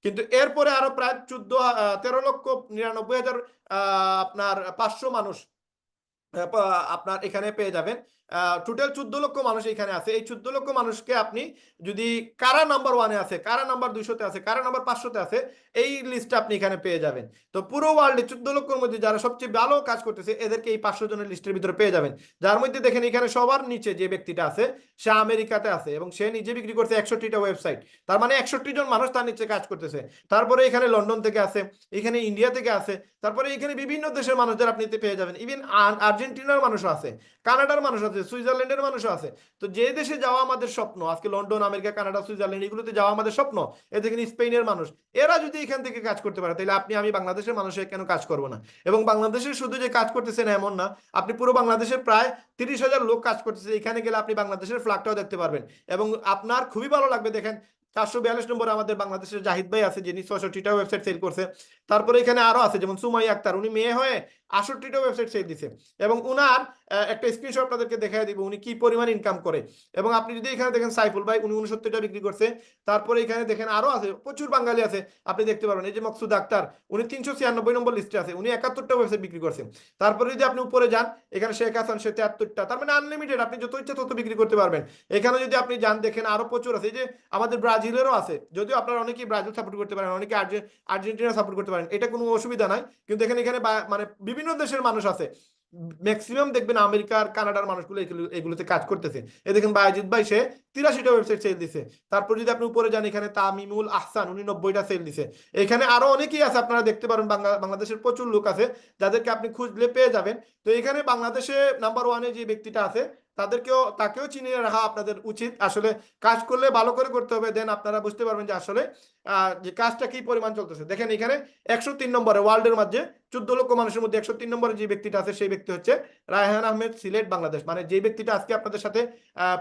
কিন্তু এরপরে আরো প্রায় 13,99,000 আপনার 500 মানুষ আপনার এখানে পেয়ে যাবেন। টোটাল 14 লক্ষ মানুষ এখানে আছে। এই 14 লক্ষ মানুষকে আপনি যদি কারা নাম্বার 1-এ আছে, কারা নাম্বার 200-তে আছে, কারা নাম্বার 500-তে আছে, এই লিস্টটা আপনি এখানে পেয়ে যাবেন। তো পুরো ওয়ার্ল্ডে 14 লক্ষের মধ্যে যারা সবচেয়ে ভালো কাজ করতেছে এদেরকে এই 500 জনের লিস্টের ভিতরে পেয়ে যাবেন। যার মধ্যে দেখেন এখানে সবার নিচে যে ব্যক্তিটা আছে সে আমেরিকাতে আছে এবং সে নিজে বিক্রি করছে 61টা ওয়েবসাইট। তার মানে 61 জন মানুষ তার নিচে কাজ করতেছে। তারপরে এখানে লন্ডন থেকে আছে, এখানে ইন্ডিয়া থেকে আছে, তারপরে এখানে বিভিন্ন দেশের মানুষদের আপনি পেয়ে যাবেন। ইভেন আর্জেন্টিনার মানুষও আছে, কানাডার মানুষ আছে, সুইজারল্যান্ডের মানুষও আছে। তো যে দেশে যাওয়া আমাদের স্বপ্ন, আজকে লন্ডন, আমেরিকা, কানাডা, সুইজারল্যান্ড এগুলোতে যাওয়া আমাদের স্বপ্ন, এ দেখেন স্পেনের মানুষ, এরা যদি এখান থেকে কাজ করতে পারে তাহলে আমি বাংলাদেশের মানুষের কেন কাজ করব না? এবং বাংলাদেশের শুধু যে কাজ করতেছেন এমন না, আপনি পুরো বাংলাদেশের প্রায় 30,000 লোক কাজ করতেছে। এখানে গেলে আপনি বাংলাদেশের ফ্ল্যাগটাও দেখতে পারবেন এবং আপনার খুবই ভালো লাগবে। দেখেন 442 নম্বরে আমাদের বাংলাদেশের জাহিদ ভাই আছে, যিনি 66টা ওয়েবসাইট সেল করছে। তারপরে এখানে আরো আছে যেমন সুমাই আক্তার, উনি মেয়ে হয়ে 68টা ওয়েবসাইট সেল দিছে এবং উনার একটা স্ক্রিনশট আপনাদেরকে দেখাই দিব উনি কি পরিমাণ ইনকাম করে। এবং আপনি যদি এখানে দেখেন সাইফুল ভাই, উনি 69টা বিক্রি করছে। তারপরে এখানে দেখেন আরো আছে, প্রচুর বাঙালি আছে, আপনি দেখতে পারবেন। এই যে মকসুদ আক্তার, উনি 396 নম্বর লিস্টে আছে, উনি 71টা ওয়েবসাইট বিক্রি করছেন। তারপরে যদি আপনি উপরে যান, এখানে শেখ হাসান, সে 73টা। তার মানে আনলিমিটেড, আপনি যত ইচ্ছা তত বিক্রি করতে পারবেন। এখানে যদি আপনি যান দেখেন আরো প্রচুর আছে। এই যে আমাদের ব্রাজিলেরও আছে, যদিও আপনারা অনেকেই ব্রাজিল সাপোর্ট করতে পারেন, অনেকে আর্জেন্টিনা সাপোর্ট করতে পারেন, এটা কোনো অসুবিধা নাই। কিন্তু এখানে মানে বিভিন্ন দেশের মানুষ আছে, ম্যাক্সিমাম দেখবেন আমেরিকার, কানাডার মানুষগুলো এগুলোতে কাজ করতেছে। এই দেখেন বায়েজিদ ভাই, সে 83টা ওয়েবসাইট সেল দিছে। তারপর যদি আপনি উপরে যান, এখানে তামিমুল আহসান, উনি 90টা সেল দিছে। এখানে আরো অনেকেই আছে, আপনারা দেখতে পারেন বাংলাদেশের প্রচুর লোক আছে যাদেরকে আপনি খুঁজলে পেয়ে যাবেন। তো এখানে বাংলাদেশে নাম্বার 1-এ যে ব্যক্তিটা আছে তাকেও চিনিয়ে রাখা আপনাদের উচিত। আসলে কাজ করলে ভালো করে করতে হবে, দেন আপনারা বুঝতে পারবেন যে আসলে যে কাজটা কি পরিমাণ চলতেছে। দেখেন এখানে 103 নম্বরে ওয়ার্ল্ডের মধ্যে 14 লক্ষ মানুষের মধ্যে 103 নম্বরে যে ব্যক্তিটা আছে সেই ব্যক্তি হচ্ছে রায়হান আহমেদ, সিলেট, বাংলাদেশ। মানে যে ব্যক্তিটা আজকে আপনাদের সাথে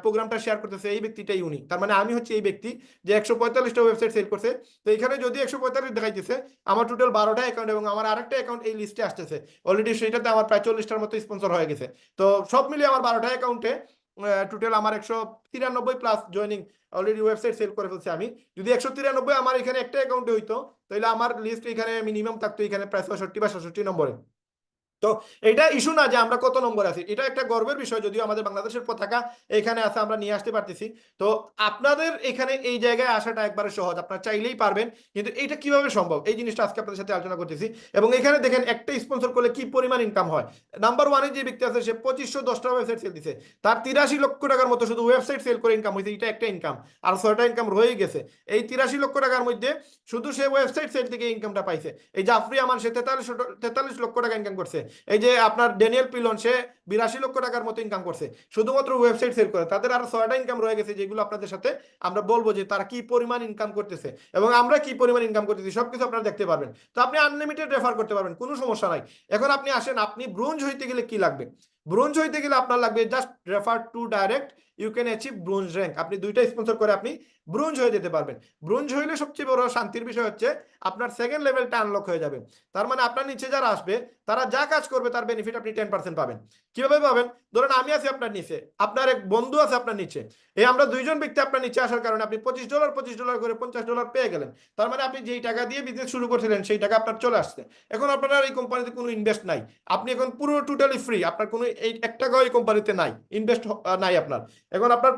প্রোগ্রামটা শেয়ার করতেছে এই ব্যক্তিটাই উনি। তার মানে আমি হচ্ছে এই ব্যক্তি যে 145টা ওয়েবসাইট সেল করছে। তো এখানে যদি 145 দেখাইতেছে, আমার টোটাল 12টা অ্যাকাউন্ট এবং আমার আরেকটা অ্যাকাউন্ট এই লিস্টে আসতেছে অলরেডি, সেটাতে আমার প্রায় 40টার মতো স্পন্সর হয়ে গেছে। তো সব মিলিয়ে আমার 12টা অ্যাকাউন্টে টোটাল আমার 193 plus joining already website sell করে ফেলছি। আমি যদি 193 আমার এখানে একটা অ্যাকাউন্টে হইতো তাহলে আমার লিস্ট এখানে মিনিমাম থাকতো এখানে প্রায় 65 বা 66 নম্বরে। তো এটা ইস্যু না যে আমরা কত নম্বর আছি, এটা একটা গর্বের বিষয়। যদিও আমাদের বাংলাদেশের পতাকা এখানে আছে, আমরা নিয়ে আসতে পারতেছি। তো আপনাদের এখানে এই জায়গায় আসাটা একবারে সহজ, আপনারা চাইলেই পারবেন। কিন্তু এটা কিভাবে সম্ভব, এই জিনিসটা আজকে আপনাদের সাথে আলোচনা করতেছি। এবং এখানে দেখেন একটা স্পন্সর করলে কি পরিমাণ ইনকাম হয়। নাম্বার 1-এ যে ব্যক্তি আছে সে 2510টা ওয়েবসাইট সেল দিছে, তার 83 লক্ষ টাকার মতো শুধু ওয়েবসাইট সেল করে ইনকাম হয়েছে। এটা একটা ইনকাম, আর 6টা ইনকাম রয়ে গেছে। এই 83 লক্ষ টাকার মধ্যে শুধু সে ওয়েবসাইট সেল থেকে ইনকামটা পাইছে। এই জাফরি আমান, সে 43 লক্ষ টাকা ইনকাম করছে। এই যে আপনার ড্যানিয়েল পিলন, সে 82 লক্ষ টাকার মতো ইনকাম করছে শুধুমাত্র ওয়েবসাইট সেল করে। তাদের আরো 6টা ইনকাম রয়ে গেছে, যেগুলো আপনাদের সাথে আমরা বলবো যে তারা কি পরিমাণ ইনকাম করতেছে এবং আমরা কি পরিমাণ ইনকাম করতেছি, সবকিছু আপনারা দেখতে পারবেন। তো আপনি আনলিমিটেড রেফার করতে পারবেন, কোনো সমস্যা নাই। এখন আপনি আসেন, আপনি ব্রোঞ্জ হইতে গেলে কি লাগবে? ব্রোঞ্জ হইতে গেলে আপনার লাগবে just refer to direct you can achieve bronze rank. আপনি 2টা স্পন্সর করে আপনি ব্রোঞ্জ হয়ে যেতে পারবেন। ব্রোঞ্জ হইলে সবচেয়ে বড় শান্তির বিষয় হচ্ছে আপনার সেকেন্ড লেভেলটা আনলক হয়ে যাবে। তার মানে আপনার নিচে যারা আসবে তারা যা কাজ করবে তার বেনিফিট আপনি 10% পাবেন। কিভাবে পাবেন? ধরেন আমি আছি আপনার নিচে, আপনার এক বন্ধু আছে আপনার নিচে, এই আমরা 2জন ব্যক্তি আপনার নিচে আসার কারণে আপনি $25 করে $50 পেয়ে গেলেন। তার মানে আপনি যেই টাকা দিয়ে বিজনেস শুরু করছিলেন সেই টাকা আপনার চলে আসছে। এখন আপনার এই কোম্পানিতে কোনো ইনভেস্ট নাই, আপনি এখন পুরো টোটালি ফ্রি, আপনার কোনো এই 1 টাকাও এই কোম্পানিতে নাই, ইনভেস্ট নাই আপনার। এখন আপনার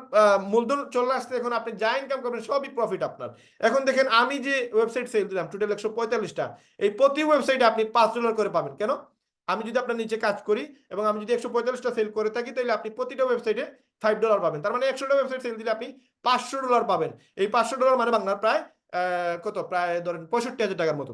মূলধন চলে আসছে, এখন আপনি যা ইনকাম করবেন সবই প্রফিট আপনার। এখন দেখেন আমি যে ওয়েবসাইট সেল দিলাম টোটাল 145টা, এই প্রতি ওয়েবসাইটে আপনি $5 করে পাবেন। কেন? আমি যদি আপনার নিচে কাজ করি এবং আমি যদি 145টা সেল করে থাকি, তাহলে আপনি প্রতিটা ওয়েবসাইটে $5 পাবেন। তার মানে 100টা ওয়েবসাইট সেল দিলে আপনি $500 পাবেন। এই $500 মানে বাংলার প্রায় কত, প্রায় ধরেন 65,000 টাকার মতো।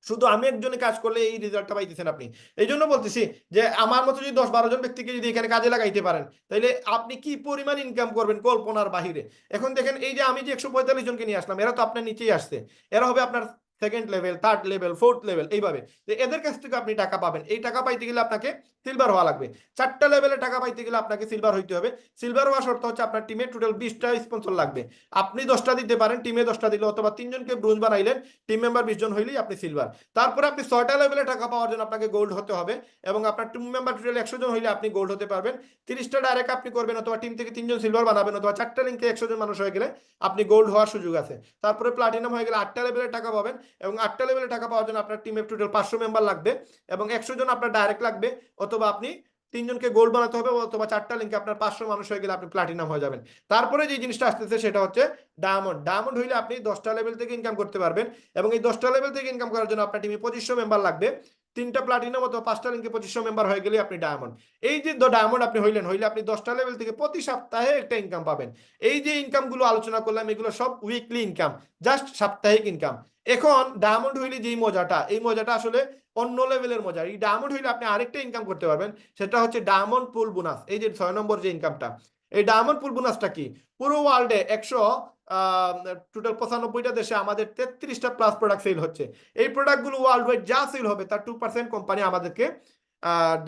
শুধু আমি একজনে কাজ করলে এই রেজাল্টটা পাইতেছেন আপনি। এই জন্য বলতেছি যে আমার মতো যদি 10-12 জন ব্যক্তিকে যদি এখানে কাজে লাগাইতে পারেন, তাহলে আপনি কি পরিমাণ ইনকাম করবেন কল্পনার বাহিরে। এখন দেখেন এই যে আমি যে 145 জনকে নিয়ে আসলাম, এরা তো আপনার নিচেই আসছে, এরা হবে আপনার second level, third level, fourth level, এইভাবে। তো এদের কাছ থেকে আপনি টাকা পাবেন। এই টাকা পাইতে গেলে আপনাকে সিলভার হওয়া লাগবে। 4টা লেভেলে টাকা পাইতে গেলে আপনাকে সিলভার হইতে হবে। সিলভার হওয়া শর্ত হচ্ছে আপনার টিমে টোটাল 20টা স্পন্সর লাগবে। আপনি 10টা দিতে পারেন, টিমে 10টা দিলে, অথবা 3 জনকে ব্রোঞ্জ বানাইলেন, টিম মেম্বার 20 জন হইলেই আপনি সিলভার। তারপরে আপনি 6টা লেভেলে টাকা পাওয়ার জন্য আপনাকে গোল্ড হতে হবে, এবং আপনার টিম মেম্বার টোটাল 100 জন হইলে আপনি গোল্ড হতে পারবেন। 30টা ডাইরেক্ট আপনি করবেন, অথবা টিম থেকে 3 জন সিলভার বানাবেন, অথবা 4টা লিঙ্কে 100 জন মানুষ হয়ে গেলে আপনি গোল্ড হওয়ার সুযোগ আছে। তারপরে প্লাটিনাম হয়ে গেলে 8টা লেভেলে টাকা পাবেন, এবং 8টা লেভেলে টাকা পাওয়ার জন্য আপনার টিমে টোটাল 500 মেম্বার লাগবে, এবং 100 জন আপনার ডাইরেক্ট লাগবে, অথবা আপনি 3 জনকে গোল্ড বানাতে হবে, অথবা 4টা লিঙ্কে আপনার 500 মানুষ হয়ে গেলে আপনি প্লাটিনাম হয়ে যাবেন। তারপরে যে জিনিসটা আসতেছে সেটা হচ্ছে ডায়মন্ড। ডায়মন্ড হইলে আপনি 10টা লেভেল থেকে ইনকাম করতে পারবেন, এবং এই 10টা লেভেল থেকে ইনকাম করার জন্য আপনার টিমে 2500 মেম্বার লাগবে। 3টা প্লাটিনাম অথবা 5টা লিঙ্কে 2500 মেম্বার হয়ে গেলে আপনি ডায়মন্ড। এই যে ডায়মন্ড আপনি হইলে আপনি 10টা লেভেল থেকে প্রতি সপ্তাহে একটা ইনকাম পাবেন। এই যে ইনকামগুলো আলোচনা করলাম, এগুলো সব উইকলি ইনকাম, জাস্ট সাপ্তাহিক ইনকাম। এখন ডায়মন্ড হইলে যে মজাটা, এই মজাটা আসলে অন্য লেভেলের মজা। এই ডায়মন্ড হইলে আপনি আরেকটা ইনকাম করতে পারবেন, সেটা হচ্ছে ডায়মন্ড পুল বোনাস। এই যে 6 নম্বর যে ইনকামটা, এই ডায়মন্ড পুল বোনাসটা কি? পুরো ওয়ার্ল্ডে টোটাল 95টা দেশে আমাদের 33টা প্লাস প্রোডাক্ট সেল হচ্ছে। এই প্রোডাক্টগুলো ওয়ার্ল্ড ওয়াইড যা সেল হবে তার 2% কোম্পানি আমাদেরকে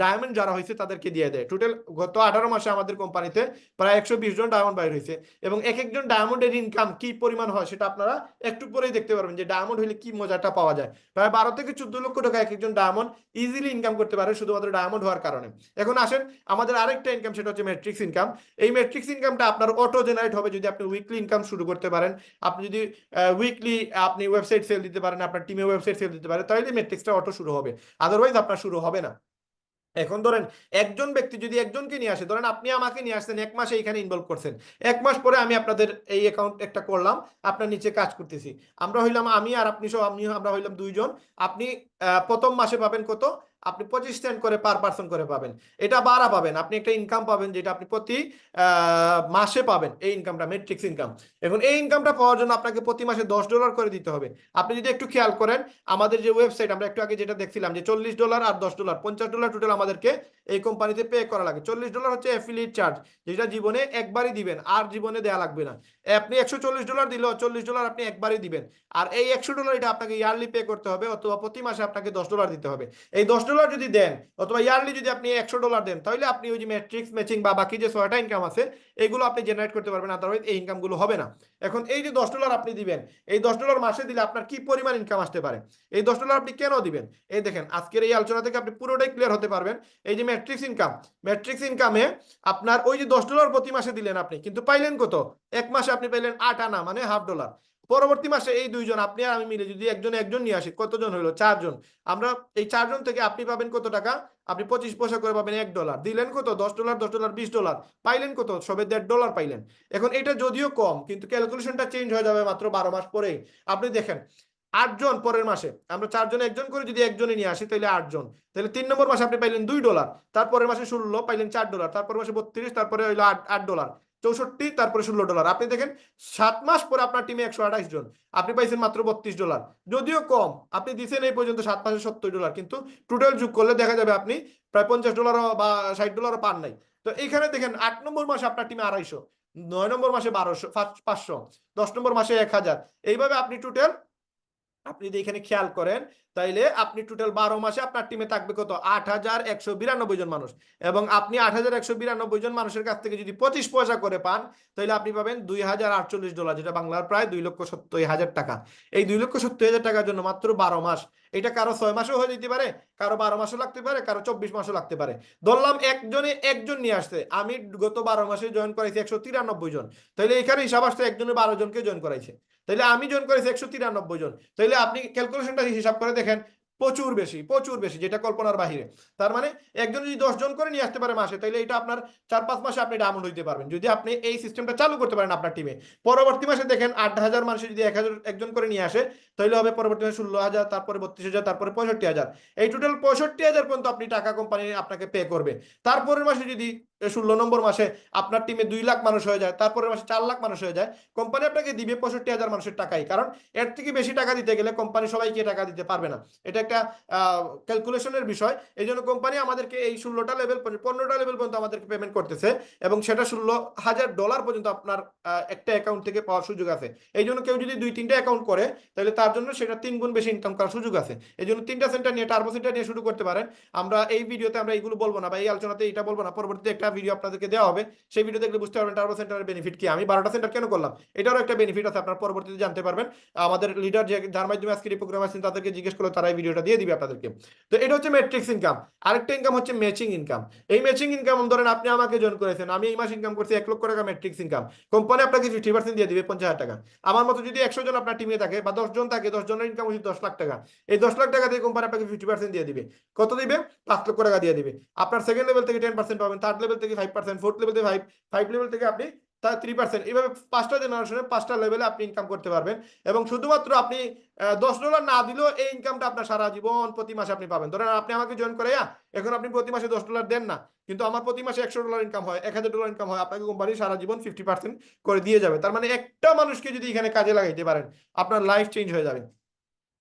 ডায়মন্ড যারা হয়েছে তাদেরকে দিয়ে দেয়। টোটাল গত 18 মাসে আমাদের কোম্পানিতে প্রায় 120 জন ডায়মন্ড বাইর হয়েছে, এবং এক একজন ডায়মন্ডের ইনকাম কি পরিমাণ হয় সেটা আপনারা একটু পরেই দেখতে পারবেন, যে ডায়মন্ড হলে কি মজাটা পাওয়া যায়। প্রায় 12 থেকে 14 লক্ষ টাকা এক একজন ডায়মন্ড ইজিলি ইনকাম করতে পারে শুধুমাত্র ডায়মন্ড হওয়ার কারণে। এখন আসেন আমাদের আরেকটা ইনকাম, সেটা হচ্ছে ম্যাট্রিক্স ইনকাম। এই ম্যাট্রিক্স ইনকামটা আপনার অটো জেনারেট হবে যদি আপনি উইকলি ইনকাম শুরু করতে পারেন। আপনি যদি উইকলি আপনি ওয়েবসাইট সেল দিতে পারেন, আপনার টিমে ওয়েবসাইট সেল দিতে পারেন, তাহলে ম্যাট্রিক্সটা অটো শুরু হবে, আদারওয়াইজ আপনার শুরু হবে না। এখন ধরেন একজন ব্যক্তি যদি একজনকে নিয়ে আসে, ধরেন আপনি আমাকে নিয়ে আসছেন, 1 মাসে এখানে ইনভলভ করছেন, 1 মাস পরে আমি আপনাদের এই অ্যাকাউন্ট একটা করলাম, আপনার নিচে কাজ করতেছি, আমরা হইলাম আমি আর আপনি সহ, আমরা হইলাম 2 জন। আপনি প্রথম মাসে পাবেন কত? আপনি 25 সেন্ট করে পার পার্সন করে পাবেন। এটা বাড়া পাবেন, আপনি একটা ইনকাম পাবেন যেটা আপনি প্রতি মাসে পাবেন, এই ইনকামটা ম্যাট্রিক্স ইনকাম। এখন এই ইনকামটা পাওয়ার জন্য আপনাকে প্রতি মাসে $10 করে দিতে হবে। আপনি যদি একটু খেয়াল করেন, আমাদের যে ওয়েবসাইট আমরা একটু আগে যেটা দেখছিলাম, যে $40 আর $10, $50 টোটাল আমাদেরকে এই কোম্পানিতে পে করা লাগে। $40 হচ্ছে অ্যাফিলিয়েট চার্জ, যেটা জীবনে একবারই দিবেন, আর জীবনে দেয়া লাগবে না। আপনি $140 দিলেও $40 আপনি একবারই দিবেন, আর এই $100 এটা আপনাকে ইয়ারলি পে করতে হবে, অথবা প্রতি মাসে আপনাকে $10 দিতে হবে। এই $10 যদি দেন, অথবা ইয়ারলি যদি আপনি $100 দেন, তাহলে আপনি ওই যে ম্যাট্রিক্স ম্যাচিং বা বাকি যে 6টা ইনকাম আছে এগুলো আপনি জেনারেট করতে পারবেন, আদারওয়াইজ এই ইনকামগুলো হবে না। এখন এই যে $10 আপনি দিবেন, এই $10 মাসে দিলে আপনার কি পরিমাণ ইনকাম আসতে পারে, এই $10 আপনি কেন দিবেন, এই দেখেন আজকের এই আলোচনা থেকে আপনি পুরোটাই ক্লিয়ার হতে পারবেন। এই যে ম্যাট্রিক্স ইনকামে আপনার ওই যে $10 প্রতি মাসে দিলেন আপনি, কিন্তু পাইলেন কত? 1 মাসে আপনি পাইলেন 8 আনা, মানে $1/2। পরবর্তী মাসে এই 2 জন, আপনি আর আমি মিলে যদি একজন নিয়ে আসি, কতজন হইলো? 4 জন। আমরা এই 4 জন থেকে আপনি পাবেন কত টাকা? আপনি 25 পয়সা করে পাবেন $1। দিলেন কত? $10, $20, পাইলেন কত? সবে $1.5 পাইলেন। এখন এটা যদিও কম, কিন্তু ক্যালকুলেশনটা চেঞ্জ হয়ে যাবে মাত্র 12 মাস পরেই। আপনি দেখেন 8 জন, পরের মাসে আমরা 4 জন একজন করে যদি একজনে নিয়ে আসি, তাহলে 8 জন, তাহলে 3 নম্বর মাসে আপনি পাইলেন $2, তারপরের মাসে 16 পাইলেন $4, তারপর মাসে 32, তারপরে হইলো $8, 64, তারপরে $16। আপনি দেখেন 7 মাস পরে আপনার টিমে 128 জন, আপনি পাইছেন মাত্র $32। যদিও কম, আপনি দিচ্ছেন এই পর্যন্ত 7 মাসে $70, কিন্তু টোটাল যোগ করলে দেখা যাবে আপনি প্রায় $50 বা $60 পান নাই। তো এইখানে দেখেন 8 নম্বর মাসে আপনার টিমে 250, 9 নম্বর মাসে 1200, 500, 10 নম্বর মাসে 1000। এইভাবে আপনি টোটাল, আপনি যদি এখানে খেয়াল করেন, তাইলে আপনি টোটাল 12 মাসে আপনার টিমে থাকবে কত? 8192 জন মানুষ, এবং আপনি 8192 জন মানুষের কাছ থেকে যদি 25 পয়সা করে পান, তাহলে আপনি পাবেন $2048, যেটা বাংলার প্রায় 2,70,000 টাকা। এই 2,70,000 টাকার জন্য মাত্র 12 মাস। এটা কারো 6 মাসও হয়ে যেতে পারে, কারো 12 মাসও লাগতে পারে, কারো 24 মাসও লাগতে পারে। ধরলাম একজন নিয়ে আসছে, আমি গত 12 মাসে জয়েন করাইছি 193 জন, তাহলে এখানে হিসাব আসছে একজনে 12 জনকে জয়েন করাইছে, তাহলে আমি জয়েন করেছি 193 জন। তাহলে আপনি ক্যালকুলেশনটা হিসাব করে দেখেন, প্রচুর বেশি, প্রচুর বেশি, যেটা কল্পনার বাহিরে। তার মানে একজন যদি 10 জন করে নিয়ে আসতে পারে মাসে, তাহলে এটা আপনার 4-5 মাসে আপনি ডায়মন্ড হইতে পারবেন যদি আপনি এই সিস্টেমটা চালু করতে পারেন আপনার টিমে। পরবর্তী মাসে দেখেন 8,000 মানুষ যদি 1,000 একজন করে নিয়ে আসে, তাহলে হবে পরবর্তী মাসে 16,000, তারপরে 32,000, তারপরে 65,000। এই টোটাল 65,000 পর্যন্ত আপনি টাকা কোম্পানি আপনাকে পে করবে। তারপরের মাসে যদি 16 নম্বর মাসে আপনার টিমে 2 লাখ মানুষ হয়ে যায়, তারপরের মাসে 4 লাখ মানুষ হয়ে যায়, কোম্পানি আপনাকে দিবে 65,000 মানুষের টাকাই। কারণ এর থেকে বেশি টাকা দিতে গেলে কোম্পানি সবাইকে টাকা দিতে পারবে না, এটা একটা ক্যালকুলেশনের বিষয়। এই জন্য কোম্পানি আমাদেরকে এই 16টা লেভেল 15টা লেভেল পর্যন্ত আমাদেরকে পেমেন্ট করতেছে, এবং সেটা $16,000 পর্যন্ত আপনার একটা অ্যাকাউন্ট থেকে পাওয়ার সুযোগ আছে। এই জন্য কেউ যদি 2-3টা অ্যাকাউন্ট করে, তাহলে তার জন্য সেটা 3 গুণ বেশি ইনকাম করার সুযোগ আছে। এই জন্য 3টা সেন্টার নিয়ে, টার্বো সেন্টার নিয়ে শুরু করতে পারেন। আমরা এই ভিডিওতে আমরা এইগুলো বলবো না, বা এই আলোচনাতে এটা বলবো না, পরবর্তীতে একটা ভিডিও আপনাদেরকে দেওয়া হবে, সেই ভিডিও দেখলে বুঝতে পারবেন টার্বো সেন্টারের বেনিফিট কি। আমি 12টা সেন্টার কেন করলাম, এটারও একটা বেনিফিট আছে, আপনার পরবর্তীতে জানতে পারবেন। আমাদের লিডার যার মাধ্যমে আজকে এই প্রোগ্রাম আছেন, তাদেরকে জিজ্ঞেস করলে তারা এই ভিডিওটা দিয়ে দিবে আপনাদেরকে। তো এটা হচ্ছে ম্যাট্রিক্স ইনকাম। আরেকটা ইনকাম হচ্ছে ম্যাচিং ইনকাম। এই ম্যাচিং ইনকাম, ধরেন আপনি আমাকে জয়েন করেছেন, আমি এই মাস ইনকাম করছি 1 লক্ষ টাকা ম্যাট্রিক্স ইনকাম, কোম্পানি আপনাকে 50% দিয়ে দিবে 50,000 টাকা। আমার মতো যদি 100 জন আপনার টিমে থাকে বা 10 জন থাকে, 10 জনের ইনকাম হচ্ছে 10 লাখ টাকা। এই 10 লাখ টাকা দিয়ে কোম্পানি আপনাকে 50% দিয়ে দিবে। কত দিবে? 5 লক্ষ টাকা দিয়ে দিবে। আপনার সেকেন্ড লেভেল থেকে 10% পাবেন, থার্ড লেভেল থেকে 5%, ফোর্থ লেভেল থেকে 5 লেভেল থেকে আপনি 3%। এইভাবে 5টা জেনারেশনে 5টা লেভেলে আপনি ইনকাম করতে পারবেন। এবং শুধুমাত্র আপনি $10 না দিলেও এই ইনকামটা আপনার সারা জীবন প্রতি মাসে আপনি পাবেন। ধরেন আপনি আমাকে জয়েন করে এখন আপনি প্রতি মাসে $10 দেন না, কিন্তু আমার প্রতি মাসে $100 ইনকাম হয়, $1,000 ইনকাম হয়, আপনাকে কোম্পানি সারা জীবন 50% করে দিয়ে যাবে। তার মানে একটা মানুষকে যদি এখানে কাজে লাগাইতে পারেন, আপনার লাইফ চেঞ্জ হয়ে যাবে।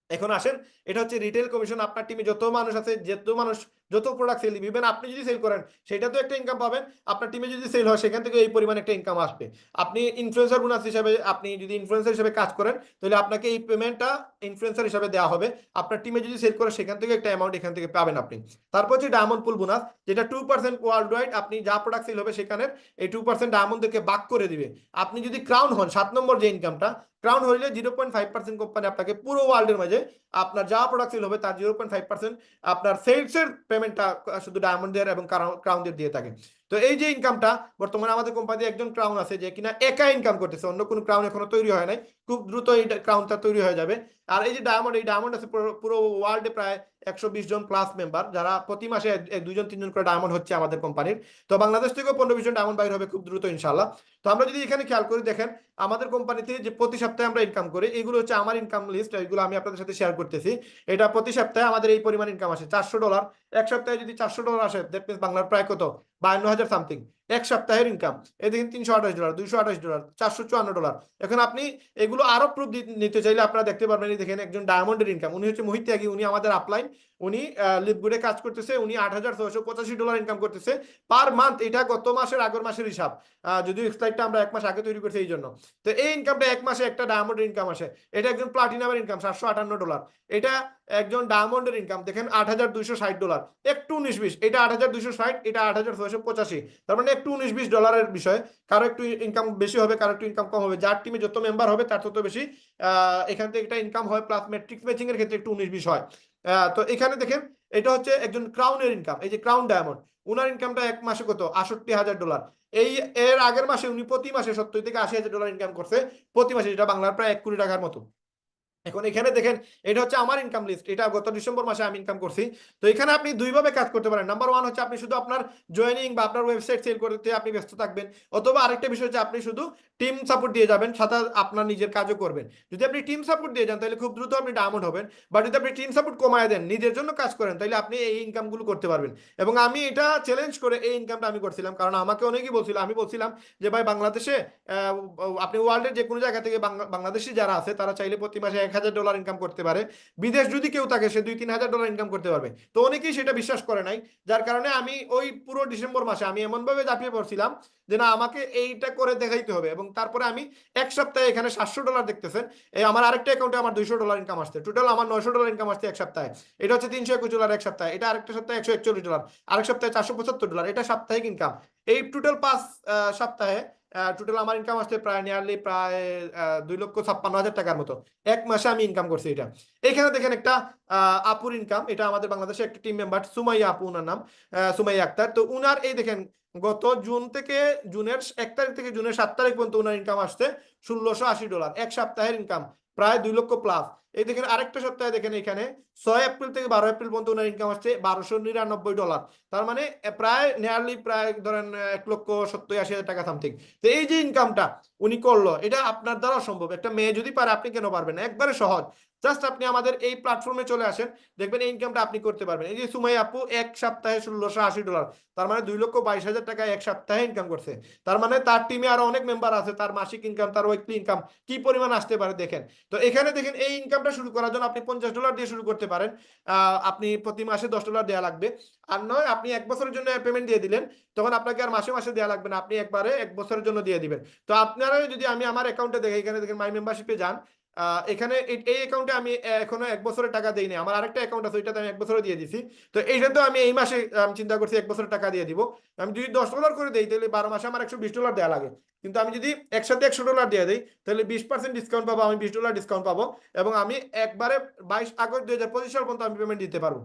এখন আসেন, এটা হচ্ছে রিটেল কমিশন। আপনার টিমে যত মানুষ আছে, যত মানুষ যত প্রোডাক্ট সেল দিবেন, আপনি যদি সেল করেন সেটা তো একটা ইনকাম পাবেন। আপনার টিমে যদি সেল হয়, সেখান থেকে এই পরিমাণ একটা ইনকাম আসবে। আপনি ইনফ্লুয়েন্সার বোনাস হিসাবে, আপনি যদি ইনফ্লুয়েন্সার হিসাবে কাজ করেন, তাহলে আপনাকে এই পেমেন্টটা ইনফ্লুয়েন্সার হিসাবে দেওয়া হবে। আপনার টিমে যদি সেল করে, সেখান থেকে একটা অ্যামাউন্ট এখান থেকে পাবেন আপনি। তারপর হচ্ছে ডায়মন্ড পুল বোনাস, যেটা 2% ওয়ার্ল্ড ওয়াইড। আপনি যা প্রোডাক্ট সেল হবে, সেখানে এই 2% ডায়মন্ডকে ভাগ করে দিবে। আপনি যদি ক্রাউন হন, 7 নম্বর যে ইনকামটা, ক্রাউন হইলে 0.5% কোম্পানি আপনাকে পুরো ওয়ার্ল্ডের মাঝে আপনার যা প্রোডাক্ট সেল হবে তার 0.5% আপনার সেলসের পেমেন্টটা শুধু ডায়মন্ডের এবং ক্রাউনদের দিয়ে থাকে। তো এই যে ইনকামটা, বর্তমানে আমাদের কোম্পানিতে একজন ক্রাউন আছে যে কিনা একা ইনকাম করতেছে, অন্য কোনো ক্রাউন এখনো তৈরি হয় নাই, খুব দ্রুত এই ক্রাউনটা তৈরি হয়ে যাবে। আর এই যে ডায়মন্ড, এই ডায়মন্ড আছে পুরো ওয়ার্ল্ডে প্রায় 120 জন প্লাস মেম্বার, যারা প্রতি মাসে 2-3 জন করে ডায়মন্ড হচ্ছে আমাদের কোম্পানির। তো বাংলাদেশ থেকেও 15-20 জন ডায়মন্ড বাইর হবে খুব দ্রুত ইনশাল্লাহ। তো আমরা যদি এখানে খেয়াল করে দেখেন, আমাদের কোম্পানিতে যে প্রতি সপ্তাহে আমরা ইনকাম করি, এগুলো হচ্ছে আমার ইনকাম লিস্ট, এগুলো আমি আপনাদের সাথে শেয়ার করতেছি। এটা প্রতি সপ্তাহে আমাদের এই পরিমাণ ইনকাম আসে $400। এক সপ্তাহে যদি $400 আসে, দ্যাট মিনস বাংলার প্রায় কত, 52,000 সামথিং এক সপ্তাহের ইনকাম। এই দেখেন $328, $228, $454। এখন আপনি এগুলো আরো প্রুফ নিতে চাইলে আপনারা দেখতে পারবেন, দেখেন একজন ডায়মন্ডের ইনকাম, উনি হচ্ছে মোহিত ত্যাগী, উনি আমাদের আপলাইন, উনি লিপগুডে কাজ করতেছে, উনি $8,685 ইনকাম করতেছে পার মান্থ। এটা গত মাসের আগের মাসের হিসাব, যদিও স্লাইডটা আমরা 1 মাস আগে তৈরি করছি এই জন্য। তো এই ইনকামটা 1 মাসে একটা ডায়মন্ডের ইনকাম আসে। এটা একজন প্লাটিনামের ইনকাম $758। এটা একজন ডায়মন্ডের ইনকাম দেখেন $8,260, একটু 19-20, এটা 8,260, এটা 8,685। তার মানে একটু $19-20 বিষয়। কারো একটু ইনকাম বেশি হবে, কারো একটু ইনকাম কম হবে, যার টিমে যত মেম্বার হবে তার তত বেশি এখান থেকে একটা ইনকাম হয়। প্লাস ম্যাট্রিক্স ম্যাচিং এর ক্ষেত্রে একটু 19-20 হয়। তো এখানে দেখেন, এটা হচ্ছে একজন ক্রাউনের ইনকাম, এই যে ক্রাউন ডায়মন্ড, উনার ইনকামটা 1 মাসে কত, $68,000। এর আগের মাসে উনি প্রতি মাসে $70,000-80,000 ইনকাম করছে প্রতি মাসে, যেটা বাংলার প্রায় 1 কোটি টাকার মতো। এখন এখানে দেখেন, এটা হচ্ছে আমার ইনকাম লিস্ট, এটা গত ডিসেম্বর মাসে আমি ইনকাম করছি। তো এখানে আপনি দুইভাবে কাজ করতে পারেন। নাম্বার 1 হচ্ছে আপনি শুধু আপনার জয়েনিং বা আপনার ওয়েবসাইট সেল করতে আপনি ব্যস্ত থাকবেন, অথবা আরেকটা বিষয় হচ্ছে আপনি শুধু টিম সাপোর্ট দিয়ে যাবেন, সাথে আপনার নিজের কাজও করবেন। যদি আপনি টিম সাপোর্ট দিয়ে যান, তাহলে খুব দ্রুত আপনি ডায়মন্ড হবেন। বা যদি আপনি টিম সাপোর্ট কমায় দেন, নিজের জন্য কাজ করেন, তাহলে আপনি এই ইনকামগুলো করতে পারবেন। এবং আমি এটা চ্যালেঞ্জ করে এই ইনকামটা আমি করছিলাম, কারণ আমাকে অনেকেই বলছিল, আমি বলছিলাম যে ভাই বাংলাদেশে আপনি ওয়ার্ল্ডের যে কোনো জায়গা থেকে বাংলাদেশি যারা আছে, তারা চাইলে প্রতি মাসে $1,000 ইনকাম করতে পারে। বিদেশ যদি কেউ থাকে, সে $2-3,000 ইনকাম করতে পারবে। তো অনেকেই সেটা বিশ্বাস করে নাই, যার কারণে আমি ওই পুরো ডিসেম্বর মাসে আমি এমন ভাবে ঝাঁপিয়ে পড়ছিলাম যে না, আমাকে এইটা করে দেখাইতে হবে। এবং তারপরে আমি 1 সপ্তাহে এখানে $700 দেখতেছেন, এই আমার আরেকটা অ্যাকাউন্টে আমার $200 ইনকাম আসছে, টোটাল আমার $900 ইনকাম আসছে 1 সপ্তাহে। এটা হচ্ছে $321 1 সপ্তাহে, এটা আরেকটা সপ্তাহে $141, আরেক সপ্তাহে $475, এটা সাপ্তাহিক ইনকাম। এই টোটাল 5 সপ্তাহে টোটাল আমার ইনকাম আসছে প্রায় নিয়ারলি প্রায় 2,56,000 টাকার মতো 1 মাসে আমি ইনকাম করছি। এটা এখানে দেখেন একটা আপুর ইনকাম, এটা আমাদের বাংলাদেশের একটা টিম মেম্বার সুমাইয়া আপু, ওনার নাম সুমাইয়া আক্তার। তো উনার এই দেখেন, গত জুনের 1 তারিখ থেকে জুনের 7 তারিখ পর্যন্ত উনার ইনকাম আসছে $1,680, 1 সপ্তাহের ইনকাম প্রায় 2 লক্ষ প্লাস। এই দেখেন আরেকটা সপ্তাহে দেখেন এখানে 6 এপ্রিল থেকে 12 এপ্রিল পর্যন্ত ওনার ইনকাম আসছে $1299। তার মানে প্রায় নিয়ারলি প্রায় ধরেন 1,70,000-80,000 টাকা সামথিং। তো এই যে ইনকামটা উনি করলো, এটা আপনার দ্বারা সম্ভব। একটা মেয়ে যদি পারে, আপনি কেন পারবেন না? একবারে সহজ। জাস্ট আপনি আমাদের এই প্ল্যাটফর্মে চলে আসেন, দেখবেন এই ইনকামটা আপনি করতে পারবেন। এই যে সুমাইয়া আপু এক সপ্তাহে $1,680, তার মানে 2,22,000 টাকা এক সপ্তাহে ইনকাম করছে। তার মানে তার টিমে আরো অনেক মেম্বার আছে, তার মাসিক ইনকাম, তার উইকলি ইনকাম কি পরিমাণ আসতে পারে দেখেন। তো এখানে দেখেন এই ইনকামটা শুরু করার জন্য আপনি $50 দিয়ে শুরু করতে পারেন। আপনি প্রতি মাসে $10 দেওয়া লাগবে। আর নয় আপনি 1 বছরের জন্য পেমেন্ট দিয়ে দিলেন, তখন আপনাকে আর মাসে মাসে দেওয়া লাগবে না, আপনি একবারে 1 বছরের জন্য দিয়ে দিবেন। তো আপনারা যদি আমি আমার অ্যাকাউন্টে দেখি, এখানে দেখেন মাই মেম্বারশিপে যান, এখানে এই অ্যাকাউন্টে আমি এখনো 1 বছরের টাকা দিইনি। আমার আরেকটা অ্যাকাউন্ট আছে, ওইটাতে আমি 1 বছরে দিয়ে দিছি। তো এইটাতে আমি এই মাসে চিন্তা করছি 1 বছরের টাকা দিয়ে দিব। আমি যদি $10 করে দিই, তাহলে 12 মাসে আমার $120 দেওয়া লাগে। কিন্তু আমি যদি একসাথে $100 দিয়ে দিই, তাহলে 20% ডিসকাউন্ট পাবো, আমি $20 ডিসকাউন্ট পাবো, এবং আমি একবারে 22 আগস্ট 2025 সাল পর্যন্ত আমি পেমেন্ট দিতে পারবো।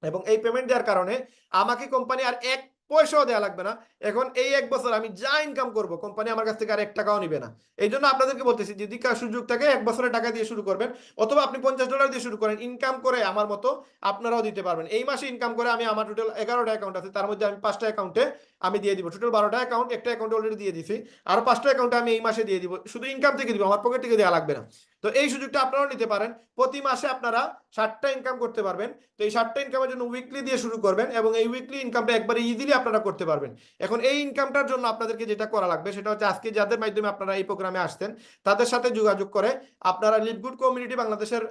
এবং এই পেমেন্ট দেওয়ার কারণে আমাকে কোম্পানি আর 1 পয়সাও দেওয়া লাগবে না। এখন এই 1 বছর আমি যা ইনকাম করব, কোম্পানি আমার কাছ থেকে আর 1 টাকাও নিবে না। এই জন্য আপনাদেরকে বলতেছি, যদি সুযোগ থাকে 1 বছরের টাকা দিয়ে শুরু করবেন, অথবা আপনি $50 দিয়ে শুরু করেন। ইনকাম করে আমার মতো আপনারাও দিতে পারবেন। এই মাসে ইনকাম করে আমি, আমার টোটাল 11টা অ্যাকাউন্ট আছে, তার মধ্যে আমি 5টা অ্যাকাউন্টে আমি দিয়ে দিব। টোটাল 12টা অ্যাকাউন্ট, একটা অ্যাকাউন্টে অলরেডি দিয়ে দিছি, আর 5টা অ্যাকাউন্টে আমি এই মাসে দিয়ে দিব। শুধু ইনকাম থেকে দিব, আমার পকেট থেকে দেওয়া লাগবে না। তো এই সুযোগটা আপনারাও নিতে পারেন। প্রতি মাসে আপনারা 60টা ইনকাম করতে পারবেন। তো এই 60টা ইনকামের জন্য উইকলি দিয়ে শুরু করবেন, এবং এই উইকলি ইনকামটা একবারে ইজিলি আপনারা করতে পারবেন। এখন এই ইনকামটার জন্য আপনাদেরকে যেটা করা লাগবে, সেটা হচ্ছে আজকে যাদের মাধ্যমে আপনারা এই প্রোগ্রামে আসছেন, তাদের সাথে যোগাযোগ করে আপনারা লিভ গুড কমিউনিটি বাংলাদেশের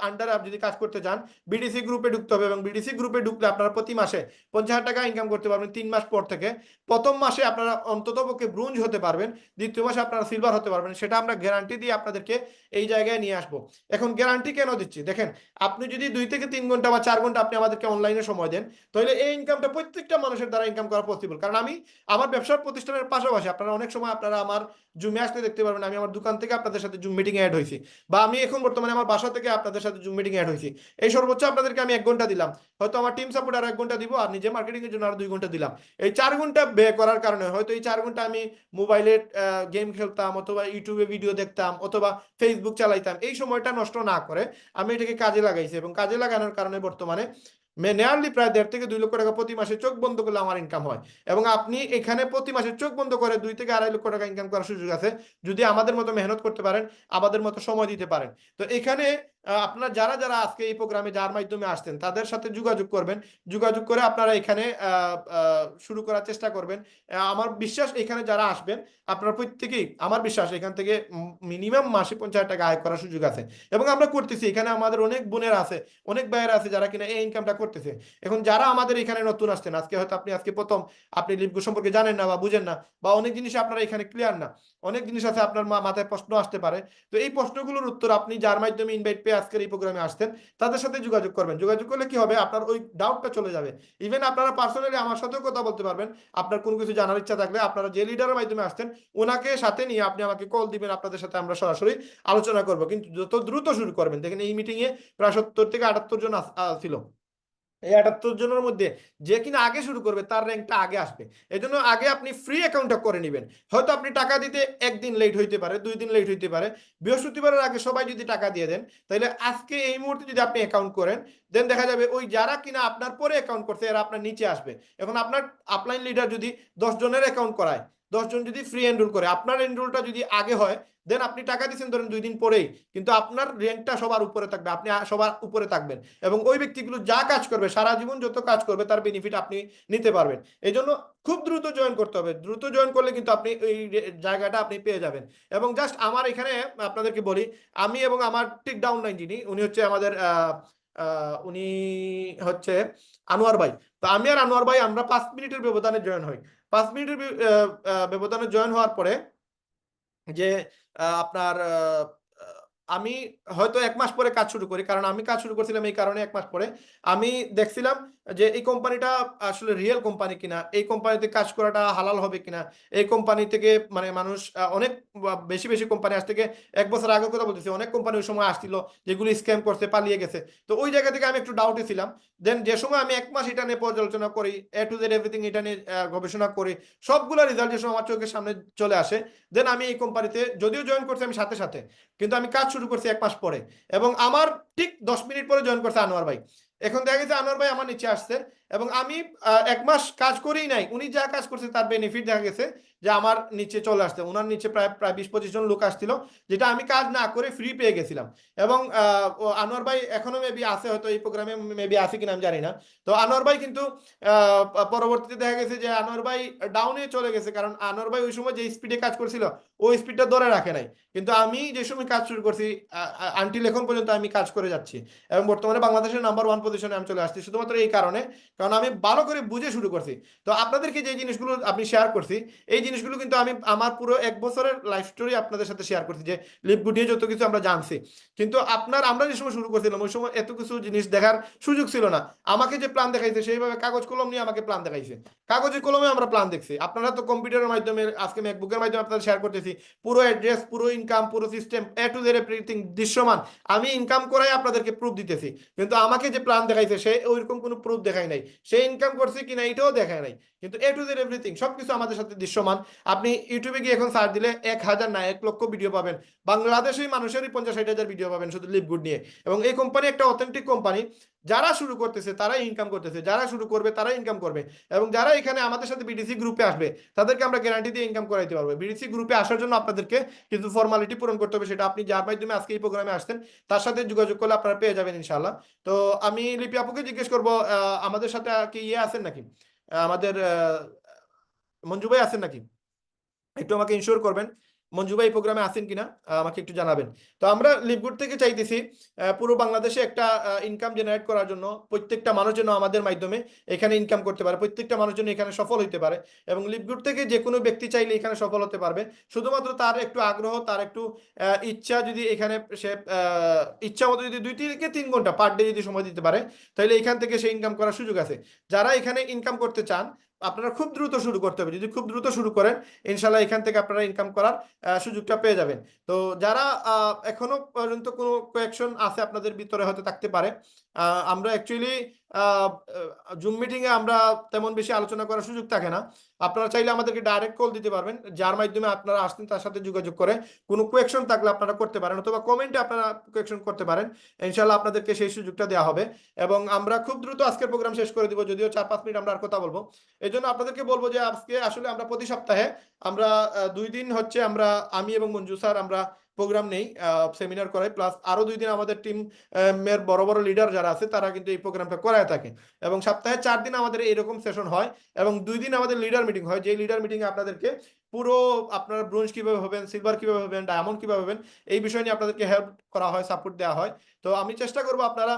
আন্ডারে যদি কাজ করতে চান, বিডিসি গ্রুপে ঢুকতে হবে। এবং বিডিসি গ্রুপে ঢুকলে আপনারা প্রতি মাসে 50,000 টাকা ইনকাম করতে পারবেন 3 মাস পর থেকে। প্রথম মাসে আপনারা অন্ততপক্ষে ব্রোঞ্জ হতে পারবেন, দ্বিতীয় মাসে আপনারা সিলভার হতে পারবেন। সেটা আমরা গ্যারান্টি দিয়ে আপনাদেরকে এই জায়গায় নিয়ে আসবো। এখন গ্যারান্টি কেন দিচ্ছি দেখেন, আপনি যদি 2 থেকে 3 ঘন্টা বা 4 ঘন্টা আপনি আমাদেরকে অনলাইনে সময় দেন, তাহলে এই ইনকামটা প্রত্যেকটা মানুষের দ্বারা ইনকাম করা পসিবল। কারণ আমি আমার ব্যবসার প্রতিষ্ঠানের পাশাপাশি, আপনারা অনেক সময় আপনারা আমার জুমে আসতে দেখতে পারবেন, আমি আমার দোকান থেকে আপনাদের সাথে জুম মিটিং অ্যাড হয়েছি, বা আমি এখন বর্তমানে আমার বাসা থেকে আপনাদের সাথে জুম মিটিং অ্যাড হয়েছি। এই সর্বোচ্চ আপনাদেরকে আমি 1 ঘন্টা দিলাম, হয়তো আমার টিম সাপোর্ট আরো 1 ঘন্টা দিব, আর নিজে মার্কেটিং এর জন্য আরো 2 ঘন্টা দিলাম। এই 4 ঘন্টা ব্যয় করার কারণে হয়তো এই 4 ঘন্টা আমি মোবাইলে গেম খেলতাম, অথবা ইউটিউবে ভিডিও দেখতাম, অথবা ফেসবুক চালাইতাম। এই সময়টা নষ্ট না করে আমি এটাকে কাজে লাগাইছি, এবং কাজে লাগানোর কারণে বর্তমানে নেয়ারলি প্রায় 1.5 থেকে 2 লক্ষ টাকা প্রতি মাসে চোখ বন্ধ করলে আমার ইনকাম হয়। এবং আপনি এখানে প্রতি মাসে চোখ বন্ধ করে 2 থেকে 2.5 লক্ষ টাকা ইনকাম করার সুযোগ আছে, যদি আমাদের মতো মেহনত করতে পারেন, আমাদের মতো সময় দিতে পারেন। তো এখানে আপনারা যারা যারা আজকে এই প্রোগ্রামে যার মাধ্যমে আসতেন, তাদের সাথে যোগাযোগ করবেন। যোগাযোগ করে আপনারা এখানে শুরু করার চেষ্টা করবেন। আমার বিশ্বাস এখানে যারা আসবেন, আপনারা প্রত্যেকেই, আমার বিশ্বাস এখান থেকে মিনিমাম মাসে 50,000 টাকা আয় করার সুযোগ আছে। এবং আমরা করতেছি, এখানে আমাদের অনেক বোনের আছে, অনেক ভাইয়েরা আছে যারা কিনা এই ইনকামটা করতেছে। এখন যারা আমাদের এখানে নতুন আসছেন, আজকে হয়তো আজকে প্রথম, আপনি লিভগো সম্পর্কে জানেন না বা বুঝেন না, বা অনেক জিনিস আপনারা এখানে ক্লিয়ার না, অনেক জিনিস আছে আপনার মাথায় প্রশ্ন আসতে পারে। তো এই প্রশ্নগুলোর উত্তর আপনি যার মাধ্যমে ইনভাইট পেয়ে আজকের এই প্রোগ্রামে আসতেন, তাদের সাথে যোগাযোগ করবেন। যোগাযোগ করলে কি হবে, আপনার ওই ডাউটটা চলে যাবে। ইভেন আপনারা পার্সোনালি আমার সাথেও কথা বলতে পারবেন। আপনার কোনো কিছু জানার ইচ্ছা থাকলে, আপনারা যে লিডারের মাধ্যমে আসতেন, ওনাকে সাথে নিয়ে আপনি আমাকে কল দিবেন, আপনাদের সাথে আমরা সরাসরি আলোচনা করব। কিন্তু যত দ্রুত শুরু করবেন। দেখেন এই মিটিং এ প্রায় 70 থেকে 78 জন ছিল। এই 78 জনের মধ্যে যে কিনা আগে শুরু করবে, তার র্যাঙ্কটা আগে আসবে। এই জন্য আগে আপনি ফ্রি অ্যাকাউন্টটা করে নেবেন। হয়তো আপনি টাকা দিতে 1 দিন লেট হইতে পারে, 2 দিন লেট হইতে পারে। বৃহস্পতিবারের আগে সবাই যদি টাকা দিয়ে দেন, তাহলে আজকে এই মুহূর্তে যদি আপনি অ্যাকাউন্ট করেন, দেন দেখা যাবে ওই যারা কিনা আপনার পরে অ্যাকাউন্ট করছে, এরা আপনার নিচে আসবে। এখন আপনার আপলাইন লিডার যদি 10 জনের অ্যাকাউন্ট করায়, 10 জন যদি ফ্রি এনরোল করে, আপনার এনরোলটা যদি আগে হয়, দেন আপনি টাকা দিচ্ছেন ধরেন 2 দিন পরেই, কিন্তু আপনার র্যাঙ্কটা সবার উপরে থাকবে, আপনি সবার উপরে থাকবেন। এবং ওই ব্যক্তিগুলো যা কাজ করবে, সারা জীবন যত কাজ করবে, তার বেনিফিট আপনি নিতে পারবেন। এই জন্য খুব দ্রুত জয়েন করতে হবে। দ্রুত জয়েন করলে কিন্তু আপনি এই জায়গাটা আপনি পেয়ে যাবেন। এবং জাস্ট আমার এখানে আপনাদেরকে বলি, আমি এবং আমার ঠিক ডাউনলাইন যিনি, উনি হচ্ছে আমাদের উনি হচ্ছে আনোয়ার ভাই। তো আমি আর আনোয়ার ভাই আমরা 5 মিনিটের ব্যবধানে জয়েন হই। 5 মিনিটের ব্যবধানে জয়েন হওয়ার পরে যে আপনার আমি হয়তো 1 মাস পরে কাজ শুরু করি, কারণ আমি কাজ শুরু করছিলাম এই কারণে 1 মাস পরে। আমি দেখছিলাম যে এই কোম্পানিটা আসলে রিয়েল কোম্পানি কিনা, এই কোম্পানিতে কাজ করাটা হালাল হবে কিনা, এই কোম্পানি থেকে মানে মানুষ অনেক বেশি বেশি কোম্পানি আজ থেকে 1 বছর আগের কথা বলতেছি, অনেক কোম্পানি ওই সময় আসছিল যেগুলো স্ক্যাম করছে, পালিয়ে গেছে। তো ওই জায়গা থেকে আমি একটু ডাউটে ছিলাম। দেন যে সময় আমি 1 মাস এটা নিয়ে পর্যালোচনা করি, এ টু জেড এভরিথিং এটা নিয়ে গবেষণা করি, সবগুলো রেজাল্ট যে সময় আমার চোখের সামনে চলে আসে, দেন আমি এই কোম্পানিতে যদিও জয়েন করছি আমি সাথে সাথে, কিন্তু আমি কাজ শুরু করছি 1 মাস পরে। এবং আমার ঠিক 10 মিনিট পরে জয়েন করছে আনোয়ার ভাই। এখন দেখা গেছে আনোয়ার ভাই আমার নিচে আসছে, এবং আমি 1 মাস কাজ করেই নাই, উনি যা কাজ করছে তার বেনিফিট দেখা গেছে যে আমার নিচে চলে আসছে। ওনার নিচে প্রায় প্রায় 20-25 জন লোক আসছিল, যেটা আমি কাজ না করে ফ্রি পেয়ে গেছিলাম। এবং আনোয়ার ভাই এখনো মেবি আছে, হয়তো এই প্রোগ্রামে মেবি আছে কিনা আমি জানি না। তো আনোয়ার ভাই কিন্তু পরবর্তীতে দেখা গেছে যে আনোয়ার ভাই ডাউনে চলে গেছে, কারণ আনোয়ার ভাই ওই সময় যে স্পিডে কাজ করছিল ওই স্পিডটা ধরে রাখে নাই। কিন্তু আমি যে সময় কাজ শুরু করছি আনটিল এখন পর্যন্ত আমি কাজ করে যাচ্ছি, এবং বর্তমানে বাংলাদেশের নাম্বার 1 পজিশনে আমি চলে আসছি শুধুমাত্র এই কারণে, কারণ আমি ভালো করে বুঝে শুরু করছি। তো আপনাদেরকে যে জিনিসগুলো আপনি শেয়ার করছি, এই জিনিসগুলো কিন্তু আমি আমার পুরো 1 বছরের লাইফ স্টোরি আপনাদের সাথে শেয়ার করছি, যে লিপগুড নিয়ে যত কিছু আমরা জানছি। কিন্তু আমরা যে সময় শুরু করছিলাম ওই সময় এত কিছু জিনিস দেখার সুযোগ ছিল না। আমাকে যে প্ল্যান দেখাইছে সেইভাবে কাগজ কলম নিয়ে আমাকে প্ল্যান দেখাইছে, কাগজে কলমে আমরা প্ল্যান দেখছি। আপনারা তো কম্পিউটারের মাধ্যমে, আজকে ম্যাকবুকের মাধ্যমে আপনাদের শেয়ার করতেছি, পুরো অ্যাড্রেস, পুরো ইনকাম, পুরো system, A to Z everything দৃশ্যমান। আমি ইনকাম করাই আপনাদেরকে প্রুফ দিতেছি, কিন্তু আমাকে যে প্ল্যান দেখাইছে সে ওইরকম কোনো প্রুফ দেখায় নাই, সে ইনকাম করছে কিনা এটাও দেখায় নাই। কিন্তু এ টু জেড এভরিথিং সবকিছু আমাদের সাথে দৃশ্যমান। আপনি ইউটিউবে গিয়ে এখন সার্চ দিলে 1,000 না 1 লক্ষ ভিডিও পাবেন, বাংলাদেশের মানুষেরই 50-60 হাজার ভিডিও পাবেন শুধু লিপগুড নিয়ে। এবং এই কোম্পানি একটা অথেন্টিক কোম্পানি, যারা শুরু করতেছে তারাই ইনকাম করতেছে, যারা শুরু করবে তারাই ইনকাম করবে। এবং যারা এখানে আমাদের সাথে বিডিসি গ্রুপে আসবে তাদেরকে আমরা গ্যারান্টি দিয়ে ইনকাম করাইতে পারবো। বিডিসি গ্রুপে আসার জন্য আপনাদেরকে কিছু ফর্মালিটি পূরণ করতে হবে, সেটা আপনি যার মাধ্যমে আজকে এই প্রোগ্রামে আসছেন তার সাথে যোগাযোগ করলে আপনারা পেয়ে যাবেন ইনশাল্লাহ। তো আমি লিপি আপুকে জিজ্ঞেস করবো, আমাদের সাথে কি ইয়ে আছেন নাকি, আমাদের মঞ্জু ভাই আছেন নাকি, একটু আমাকে ইনশিওর করবেন মঞ্জু ভাই প্রোগ্রামে আছেন কিনা, আমাকে একটু জানাবেন। তো আমরা লিপগুড থেকে চাইতেছি পুরো বাংলাদেশে একটা ইনকাম জেনারেট করার জন্য, প্রত্যেকটা মানুষ যেন আমাদের মাধ্যমে এখানে ইনকাম করতে পারে, প্রত্যেকটা মানুষ যেন এখানে সফল হতে পারে। এবং লিপগুড থেকে যে কোনো ব্যক্তি চাইলে এখানে সফল হতে পারবে, শুধুমাত্র তার একটু আগ্রহ, তার একটু ইচ্ছা, যদি এখানে সে ইচ্ছা মতো যদি 2 থেকে 3 ঘন্টা পার ডে যদি সময় দিতে পারে, তাহলে এখান থেকে সে ইনকাম করার সুযোগ আছে। যারা এখানে ইনকাম করতে চান আপনারা খুব দ্রুত শুরু করতে হবে, যদি খুব দ্রুত শুরু করেন ইনশাল্লাহ এখান থেকে আপনারা ইনকাম করার সুযোগটা পেয়ে যাবেন। তো যারা এখনো পর্যন্ত কোনো কোয়েকশন আছে আপনাদের ভিতরে হয়তো থাকতে পারে, আমরা অ্যাকচুয়ালি জুম মিটিং এ আমরা তেমন বেশি আলোচনা করার সুযোগ থাকে না। আপনারা চাইলে আমাদেরকে ডাইরেক্ট কল দিতে পারবেন, যার মাধ্যমে আপনারা আসছেন তার সাথে যোগাযোগ করে কোনো কোয়েকশন থাকলে আপনারা করতে পারেন, অথবা কমেন্টে আপনারা কোয়েকশন করতে পারেন। ইনশাল্লাহ আপনাদেরকে সেই সুযোগটা দেওয়া হবে। এবং আমরা খুব দ্রুত আজকের প্রোগ্রাম শেষ করে দিব, যদিও 4-5 মিনিট আমরা আর কথা বলবো। এই জন্য আপনাদেরকে বলবো যে আজকে আসলে আমরা প্রতি সপ্তাহে আমরা 2 দিন হচ্ছে আমরা, আমি এবং মঞ্জু স্যার আমরা প্রোগ্রাম নেই, সেমিনার করাই, প্লাস আরো 2 দিন আমাদের টিম এর বড় বড় লিডার যারা আছে তারা কিন্তু এই প্রোগ্রামটা করায় থাকে। এবং সপ্তাহে 4 দিন আমাদের এরকম সেশন হয়, এবং 2 দিন আমাদের লিডার মিটিং হয়, যে লিডার মিটিং এ আপনাদেরকে পুরো আপনার ব্রোঞ্জ কিভাবে হবেন, সিলভার কিভাবে হবেন, ডায়মন্ড কিভাবে হবেন, এই বিষয় নিয়ে আপনাদেরকে হেল্প করা হয়, সাপোর্ট দেওয়া হয়। তো আমি চেষ্টা করবো আপনারা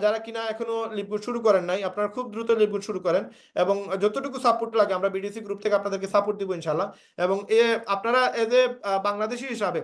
যারা কিনা এখনো লিপগুড শুরু করেন নাই, আপনারা খুব দ্রুত লিপগুড শুরু করেন, এবং যতটুকু সাপোর্ট লাগে আমরা বিডিসি গ্রুপ থেকে আপনাদেরকে সাপোর্ট দিব ইনশাল্লাহ। এবং আপনারা এজ এ বাংলাদেশি হিসাবে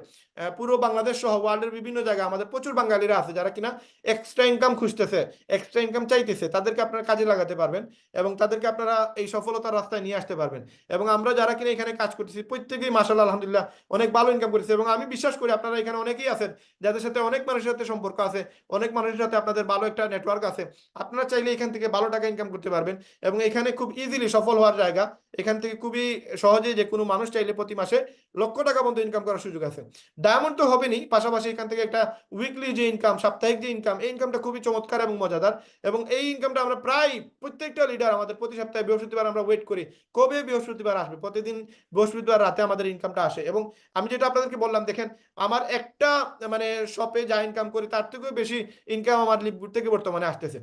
পুরো বাংলাদেশ সহ ওয়ার্ল্ডের বিভিন্ন জায়গায় আমাদের প্রচুর বাঙালিরা আছে যারা কিনা এক্সট্রা ইনকাম খুঁজতেছে, এক্সট্রা ইনকাম চাইতেছে, তাদেরকে আপনারা কাজে লাগাতে পারবেন, এবং তাদেরকে আপনারা এই সফলতার রাস্তায় নিয়ে আসতে পারবেন। এবং আমরা যারা কিনা এখানে কাজ করতেছি প্রত্যেকেই মাশাআল্লাহ আলহামদুলিল্লাহ অনেক ভালো ইনকাম করতেছে। এবং আমি বিশ্বাস করি আপনারা এখানে অনেকেই আছেন যাদের সাথে অনেক মানুষের সাথে সম্পর্ক আছে, অনেক মানুষের সাথে আপনাদের ভালো একটা নেটওয়ার্ক আছে, আপনারা চাইলে এখান থেকে ভালো টাকা ইনকাম করতে পারবেন। এবং এখানে খুব ইজিলি সফল হওয়ার জায়গা, এখান থেকে খুবই সহজে যে কোনো মানুষ চাইলে প্রতি মাসে লক্ষ টাকা পর্যন্ত ইনকাম করার সুযোগ আছে। ডায়মন্ড তো হবেনি, পাশাপাশি এখান থেকে একটা উইকলি যে ইনকাম, সাপ্তাহিক যে ইনকাম, এই ইনকামটা খুবই চমৎকার এবং মজাদার। এবং এই ইনকামটা আমরা প্রায় প্রত্যেকটা লিডার আমাদের প্রতি সপ্তাহে বৃহস্পতিবার আমরা ওয়েট করি কবে বৃহস্পতিবার আসবে, প্রতিদিন বৃহস্পতিবার রাতে আমাদের ইনকামটা আসে। এবং আমি যেটা আপনাদেরকে বললাম, দেখেন আমার একটা মানে শপে যা ইনকাম করি তার থেকেও বেশি ইনকাম আমার লিপগুড থেকে বর্তমানে আসতেছে।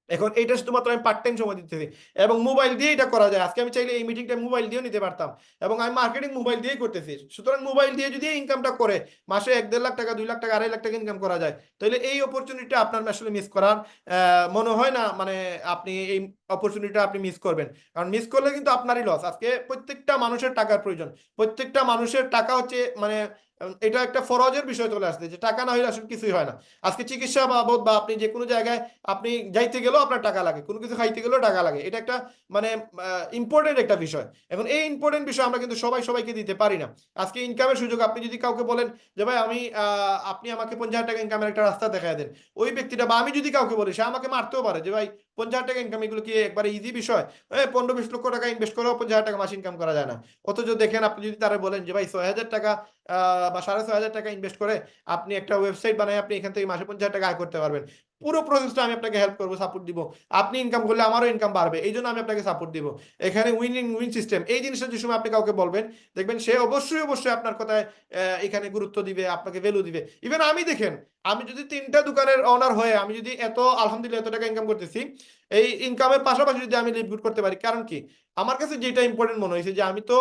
এখন এইটা শুধুমাত্র আমি পার্ট টাইম সময় দিতেছি, এবং মোবাইল দিয়ে এটা করা যায়। আজকে আমি চাইলে এই মিটিংটা মোবাইল দিয়েও নিতে পারতাম, এবং আমি মার্কেটিং মোবাইল দিয়েই করতেছি। সুতরাং মোবাইল দিয়ে যদি ইনকামটা করে মাসে 1-1.5 লাখ টাকা, 2 লাখ টাকা, 2.5 লাখ টাকা ইনকাম করা যায়, তাহলে এই অপরচুনিটিটা আপনার আসলে মিস করার মনে হয় না, মানে আপনি এই অপরচুনিটিটা আপনি মিস করবেন। কারণ মিস করলে কিন্তু আপনারই লস। আজকে প্রত্যেকটা মানুষের টাকার প্রয়োজন, প্রত্যেকটা মানুষের টাকা হচ্ছে মানে এটা একটা ফরজের বিষয় চলে আসছে যে টাকা না হলে আসলে কিছুই হয় না। আজকে চিকিৎসা বাবদ বা আপনি যে কোনো জায়গায় আপনি যাইতে গেলেও আপনার টাকা লাগে, কোনো কিছু খাইতে গেলেও টাকা লাগে, এটা একটা মানে ইম্পর্টেন্ট একটা বিষয়। এখন এই ইম্পর্টেন্ট বিষয় আমরা কিন্তু সবাইকে দিতে পারি না। আজকে ইনকামের সুযোগ, আপনি যদি কাউকে বলেন যে ভাই আপনি আমাকে 50,000 টাকা ইনকামের একটা রাস্তা দেখায় দেন, ওই ব্যক্তিটা বা আমি যদি কাউকে বলি, সে আমাকে মারতেও পারে যে ভাই 50,000 টাকা ইনকাম এগুলো কি একবারে ইজি বিষয়? 15-20 লক্ষ টাকা ইনভেস্ট করেও 50,000 টাকা মাস ইনকাম করা যায় না। অথচ দেখেন, আপনি যদি তারা বলেন যে ভাই 6,000 টাকা বা 6,500 টাকা ইনভেস্ট করে আপনি একটা ওয়েবসাইট বানায় আপনি এখান থেকে মাসে 50,000 টাকা আয় করতে পারবেন, পুরো প্রসেসটা আমি আপনাকে হেল্প করবো, সাপোর্ট দিব। আপনি ইনকাম করলে আমারও ইনকাম বাড়বে, এই জন্য আমি আপনাকে সাপোর্ট দিব। এখানে উইন উইন সিস্টেম, এই জিনিসটা যে সময় আপনি কাউকে বলবেন, দেখবেন সে অবশ্যই আপনার কথায় এখানে গুরুত্ব দিবে, আপনাকে ভ্যালু দিবে। ইভেন আমি দেখেন, আমি যদি 3টা দোকানের ওনার হয়ে আমি যদি আলহামদুলিল্লাহ এত টাকা ইনকাম করতেছি, এই ইনকামের পাশাপাশি যদি আমি লিভ গুড করতে পারি, কারণ কি আমার কাছে যেটা ইম্পর্টেন্ট মনে হয়েছে যে আমি তো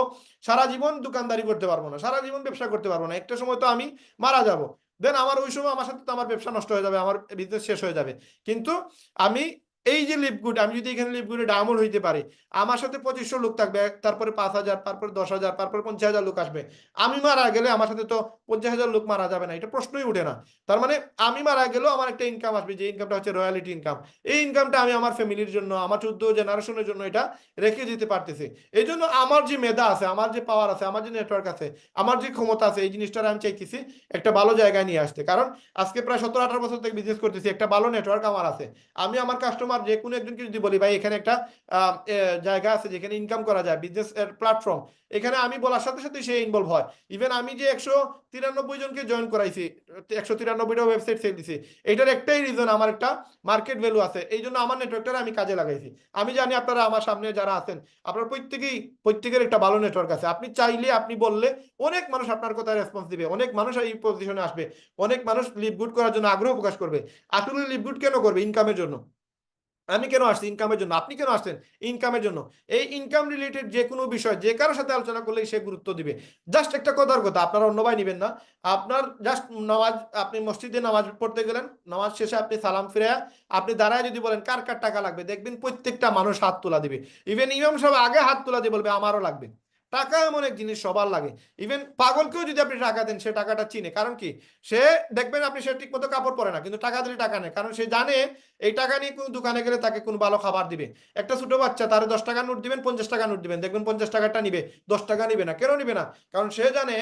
সারা জীবন দোকানদারি করতে পারবো না, সারা জীবন ব্যবসা করতে পারবো না, একটা সময় তো আমি মারা যাব। দেন আমার ওই সময় আমার সাথে তো আমার ব্যবসা নষ্ট হয়ে যাবে, আমার বিজনেস শেষ হয়ে যাবে। কিন্তু আমি এই যে লিভগুড, আমি যদি এখানে লিভগুডে ডায়মন্ড হইতে পারি, আমার সাথে 2500 লোক থাকবে, তারপরে 5,000, তারপরে 10,000, তারপরে 50,000 লোক আসবে। আমি মারা গেলে আমার সাথে তো 50,000 লোক মারা যাবে না, এটা প্রশ্নই উঠে না। তার মানে আমি মারা গেলেও আমার একটা ইনকাম আসবে, যে ইনকামটা হচ্ছে রয়্যালিটি ইনকাম। এই ইনকামটা আমি আমার ফ্যামিলির জন্য, আমার 14 জেনারেশনের জন্য এটা রেখে দিতে পারতেছি। এই জন্য আমার যে মেধা আছে, আমার যে পাওয়ার আছে, আমার যে নেটওয়ার্ক আছে, আমার যে ক্ষমতা আছে, এই জিনিসটা আমি চাইতেছি একটা ভালো জায়গায় নিয়ে আসতে। কারণ আজকে প্রায় 17-18 বছর থেকে বিজনেস করতেছি, একটা ভালো নেটওয়ার্ক আমার আছে। আমি আমার কাস্টমার যে কোনো একজনকে যদি বলি ভাই এখানে একটা জায়গা আছে যেখানে ইনকাম করা যায়, বিজনেস এর প্ল্যাটফর্ম, এখানে আমি বলার সাথে সাথে সে ইনভলভ হয়। ইভেন আমি যে 193 জনকে জয়েন করাইছি, 193টা ওয়েবসাইট সেল দিছি, এটার একটাই রিজন, আমার একটা মার্কেট ভ্যালু আছে, এই জন্য আমার নেটওয়ার্কটা আমি কাজে লাগাইছি। আমি জানি আপনারা আমার সামনে যারা আছেন, আপনার প্রত্যেকের একটা ভালো নেটওয়ার্ক আছে। আপনি চাইলে, আপনি বললে অনেক মানুষ আপনার কথা রেসপন্স দিবে, অনেক মানুষ এই পজিশনে আসবে, অনেক মানুষ লিভ গুড করার জন্য আগ্রহ প্রকাশ করবে। আসলে লিভ গুড কেন করবে? ইনকামের জন্য। আমি কেন আসছি? ইনকামের জন্য। আপনি কেন আসছেন? ইনকামের জন্য। এই ইনকাম রিলেটেড যে কোনো বিষয় যে কারোর সাথে আলোচনা করলে সে গুরুত্ব দিবে। জাস্ট একটা কথার কথা, আপনারা অন্য ভাই নিবেন না। আপনার জাস্ট নামাজ, আপনি মসজিদে নামাজ পড়তে গেলেন, নামাজ শেষে আপনি সালাম ফিরে আপনি দাঁড়ায় যদি বলেন কার কার টাকা লাগবে, দেখবেন প্রত্যেকটা মানুষ হাত তোলা দিবে। ইভেন ইমাম সাহেব আগে হাত তোলা দিয়ে বলবে আমারও লাগবে। টাকা এমন এক জিনিস, সবার লাগে। ইভেন পাগলকেও যদি আপনি টাকা দেন, সে টাকাটা চিনে। কারণ কি? সে দেখবেন আপনি সে ঠিক মতো কাপড় পরে না, কিন্তু টাকা দিলে টাকা নেই, কারণ সে জানে এই টাকা নিয়ে কোনো দোকানে গেলে তাকে কোনো ভালো খাবার দিবে। একটা ছোট বাচ্চা, তার 10 টাকা নোট দিবেন, 50 টাকা নোট দিবেন, দেখবেন 50 টাকাটা নিবে, 10 টাকা নিবে না। কেন নিবে না? কারণ সে জানে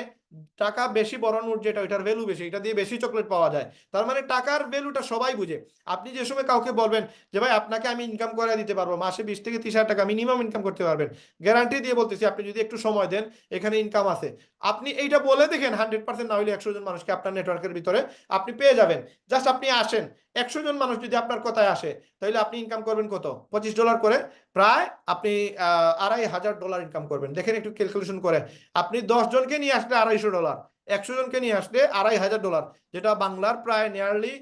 টাকা বেশি, বড় নোট যেটা, ওইটার ভ্যালু বেশি, এটা দিয়ে বেশি চকলেট পাওয়া যায়। তার মানে টাকার ভ্যালুটা সবাই বুঝে। আপনি যে সময় কাউকে বলবেন যে ভাই আপনাকে আমি ইনকাম করে দিতে পারবো, মাসে 20 থেকে 30 হাজার টাকা মিনিমাম ইনকাম করতে পারবেন, গ্যারান্টি দিয়ে বলতেছি, আপনি যদি একটু সময় দেন এখানে ইনকাম আছে। আপনি এইটা বলে দেখেন, 100% না হলে 100 জন মানুষকে আপনার নেটওয়ার্কের ভিতরে আপনি পেয়ে যাবেন। জাস্ট আপনি আসেন, 100 জন মানুষ যদি আপনার কথায় আসে, তাহলে আপনি ইনকাম করবেন কত? $25 করে, প্রায় আপনি $2,500 ইনকাম করবেন। দেখেন একটু ক্যালকুলেশন করে, আপনি 10 জনকে নিয়ে আসলে $250, 100 জনকে নিয়ে আসলে $2,500, যেটা বাংলার প্রায় নিয়ারলি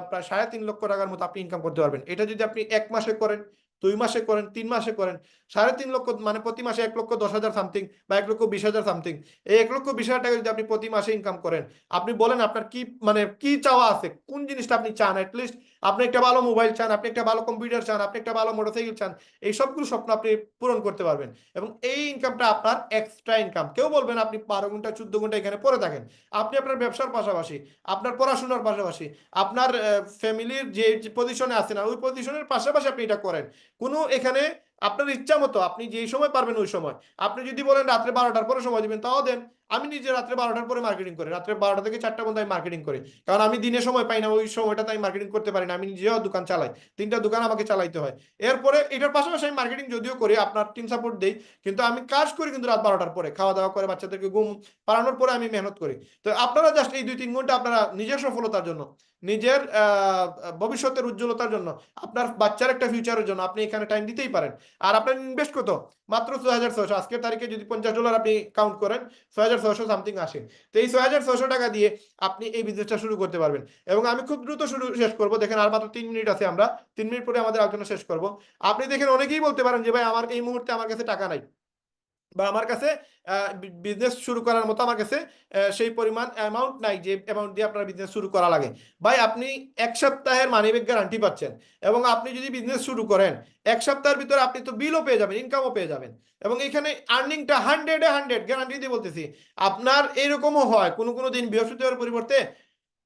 প্রায় 3.5 লক্ষ টাকার মতো আপনি ইনকাম করতে পারবেন। এটা যদি আপনি 1 মাসে করেন, 2 মাসে করেন, 3 মাসে করেন, 3.5 লক্ষ, মানে প্রতি মাসে 1,10,000 সামথিং বা 1,20,000 সামথিং, এই 1,20,000 টাকা যদি আপনি প্রতি মাসে ইনকাম করেন, আপনি বলেন আপনার কি, মানে কি চাওয়া আছে, কোন জিনিসটা আপনি চান? অ্যাটলিস্ট আপনি একটা ভালো মোবাইল চান, আপনি একটা ভালো কম্পিউটার চান, আপনি একটা ভালো মোটরসাইকেল চান, এই সবগুলো স্বপ্ন আপনি পূরণ করতে পারবেন। এবং এই ইনকামটা আপনার এক্সট্রা ইনকাম। কেউ বলবেন আপনি 12 ঘন্টা 14 ঘন্টা এখানে পড়ে থাকেন, আপনি আপনার ব্যবসার পাশাপাশি, আপনার পড়াশোনার পাশাপাশি, আপনার ফ্যামিলির যে পজিশনে আছেন ওই পজিশনের পাশাপাশি আপনি এটা করেন। কোনো এখানে আপনার ইচ্ছা মতো আপনি যেই সময় পারবেন ওই সময়। আপনি যদি বলেন রাত্রে 12টার পরে সময় দিবেন, তাও দেন। আমি নিজে রাত্রে 12টার পরে মার্কেটিং করি, রাত্রে 12টা থেকে 4টা পর্যন্ত আমি মার্কেটিং করি, কারণ আমি দিনে সময় পাই না, ওই সময়টাতে আমি মার্কেটিং করতে পারি না। আমি নিজেও দোকান চালাই, 3টা দোকান আমাকে চালাইতে হয়। এরপরে এটার পাশাপাশি আমি মার্কেটিং যদিও করি, আপনার টিম সাপোর্ট দেই, কিন্তু আমি কাজ করি কিন্তু রাত 12টার পরে, খাওয়া দাওয়া করে বাচ্চাদেরকে ঘুম পাড়ানোর পরে আমি মেহনত করি। তো আপনারা জাস্ট এই 2-3 ঘন্টা আপনারা নিজের সফলতার জন্য, নিজের ভবিষ্যতের উজ্জ্বলতার জন্য, আপনার বাচ্চার একটা ফিউচারের জন্য আপনি এখানে টাইম দিতেই পারেন। আর আপনার ইনভেস্ট কত? মাত্র 6,600। আজকের তারিখে যদি $50 আপনি কাউন্ট করেন, 6,600 সামথিং আসে। তো এই 6,600 টাকা দিয়ে আপনি এই বিজনেসটা শুরু করতে পারবেন। এবং আমি খুব দ্রুত শেষ করব, দেখেন আর মাত্র 3 মিনিট আছে, আমরা 3 মিনিট পরে আমাদের আলোচনা শেষ করব। আপনি দেখেন অনেকেই বলতে পারেন যে ভাই আমার এই মুহূর্তে আমার কাছে টাকা নাই, বা আমার কাছে বিজনেস শুরু করার মতো আমার কাছে সেই পরিমাণ অ্যামাউন্ট নাই যে অ্যামাউন্ট দিয়ে আপনার বিজনেস শুরু করা লাগে। ভাই আপনি 1 সপ্তাহের মানি ব্যাক গ্যারান্টি পাচ্ছেন, এবং আপনি যদি বিজনেস শুরু করেন 1 সপ্তাহের ভিতরে আপনি তো বিলও পেয়ে যাবেন, ইনকামও পেয়ে যাবেন, এবং এখানে আর্নিংটা 100-এ 100 গ্যারান্টি দিয়ে বলতেছি। আপনার এরকমও হয় কোনো কোনো দিন বৃহস্পতিবার পরিবর্তে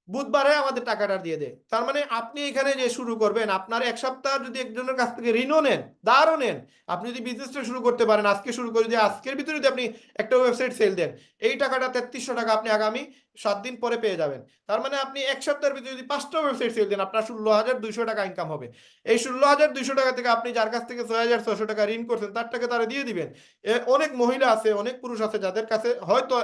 বুধবারে আমাদের টাকাটা দিয়ে দেয়। তার মানে আপনি এখানে যে শুরু করবেন, আপনার 1 সপ্তাহ যদি একজনের কাছ থেকে ঋণও নেন, ধারও নেন, আপনি যদি বিজনেসটা শুরু করতে পারেন আজকে শুরু করে, যদি আজকের ভিতরে যদি আপনি একটা ওয়েবসাইট সেল দেন, এই টাকাটা 3300 টাকা আপনি আগামী 7 দিন পরে পেয়ে যাবেন। তার মানে আপনি 1 সপ্তাহের ভিতরে যদি 5টা ওয়েবসাইট সেল দেন, আপনার 16,200 টাকা ইনকাম হবে। এই 16,200 টাকা থেকে আপনি যার কাছ থেকে 6,600 টাকা ঋণ করছেন তার টাকা তারা দিয়ে দিবেন। অনেক মহিলা আছে, অনেক পুরুষ আছে যাদের কাছে হয়তো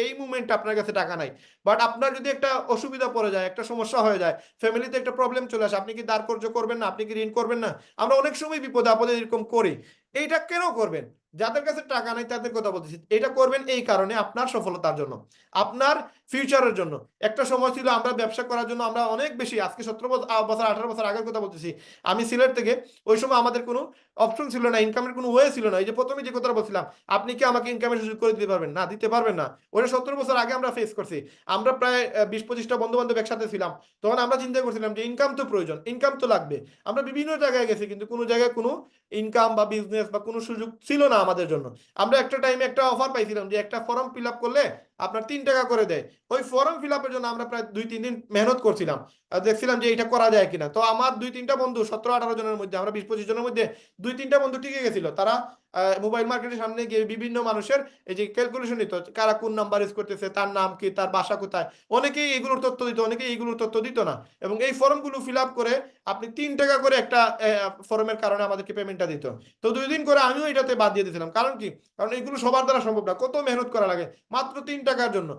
এই মুমেন্টে আপনার কাছে টাকা নাই, বাট আপনার যদি একটা অসুবিধা পড়ে যায়, একটা সমস্যা হয়ে যায়, ফ্যামিলিতে একটা প্রবলেম চলে আসে, আপনি কি দাঁড় কর্য করবেন না? আপনি কি ঋণ করবেন না? আমরা অনেক সময় বিপদে আপদে এরকম করি। এইটা কেন করবেন? যাদের কাছে টাকা নাই তাদের কথা বলতেছি, এটা করবেন এই কারণে আপনার সফলতার জন্য, আপনার ফিউচারের জন্য। একটা সময় ছিল আমরা ব্যবসা করার জন্য আমরা অনেক বেশি, আজকে 17 বছর 18 বছর আগের কথা বলতেছি, আমি সিলেট থেকে, ওই সময় আমাদের কোনো অপশন ছিল না, ইনকামের কোনো ওয়ে ছিল না। এই যে প্রথমে যে কথাটা বলছিলাম, আপনি কি আমাকে ইনকামের সুযোগ করে দিতে পারবেন? না, দিতে পারবেন না। ওটা 17 বছর আগে আমরা ফেস করছি। আমরা প্রায় 20-25টা বন্ধু বান্ধব একসাথে ছিলাম, তখন আমরা চিন্তা করছিলাম যে ইনকাম তো প্রয়োজন, ইনকাম তো লাগবে। আমরা বিভিন্ন জায়গায় গেছি, কিন্তু কোনো জায়গায় কোনো ইনকাম বা বিজনেস বা কোনো সুযোগ ছিল না আমাদের জন্য। আমরা একটা টাইমে একটা অফার পাইছিলাম যে একটা ফর্ম ফিল আপ করলে আপনার 3 টাকা করে দেয়। ওই ফর্ম ফিল আপের জন্য আমরা প্রায় 2-3 দিন মেহনত করছিলাম, আর দেখছিলাম যে এটা করা যায় কিনা। তো আমার 2-3টা বন্ধু 17-18 জনের মধ্যে, আমরা 20-25 জনের মধ্যে 2-3টা বন্ধু টিকে গেছিল। তারা মোবাইল মার্কেটের সামনে গিয়ে বিভিন্ন মানুষের এই যে ক্যালকুলেশন নিত, কারা কোন নাম্বার ইউজ করতেছে, তার নাম কি, তার বাসা কোথায়, অনেকেই এগুলোর তথ্য দিত, অনেকেই এগুলোর তথ্য দিত না। এবং এই ফর্মগুলো ফিল আপ করে আপনি 3 টাকা করে একটা ফর্মের কারণে আমাদেরকে পেমেন্টটা দিত। তো 2 দিন করে আমিও এটাতে বাদ দিয়ে দিয়েছিলাম। কারণ কি? কারণ এগুলো সবার দ্বারা সম্ভব না, কত মেহনত করা লাগে মাত্র 3 টাকার জন্য।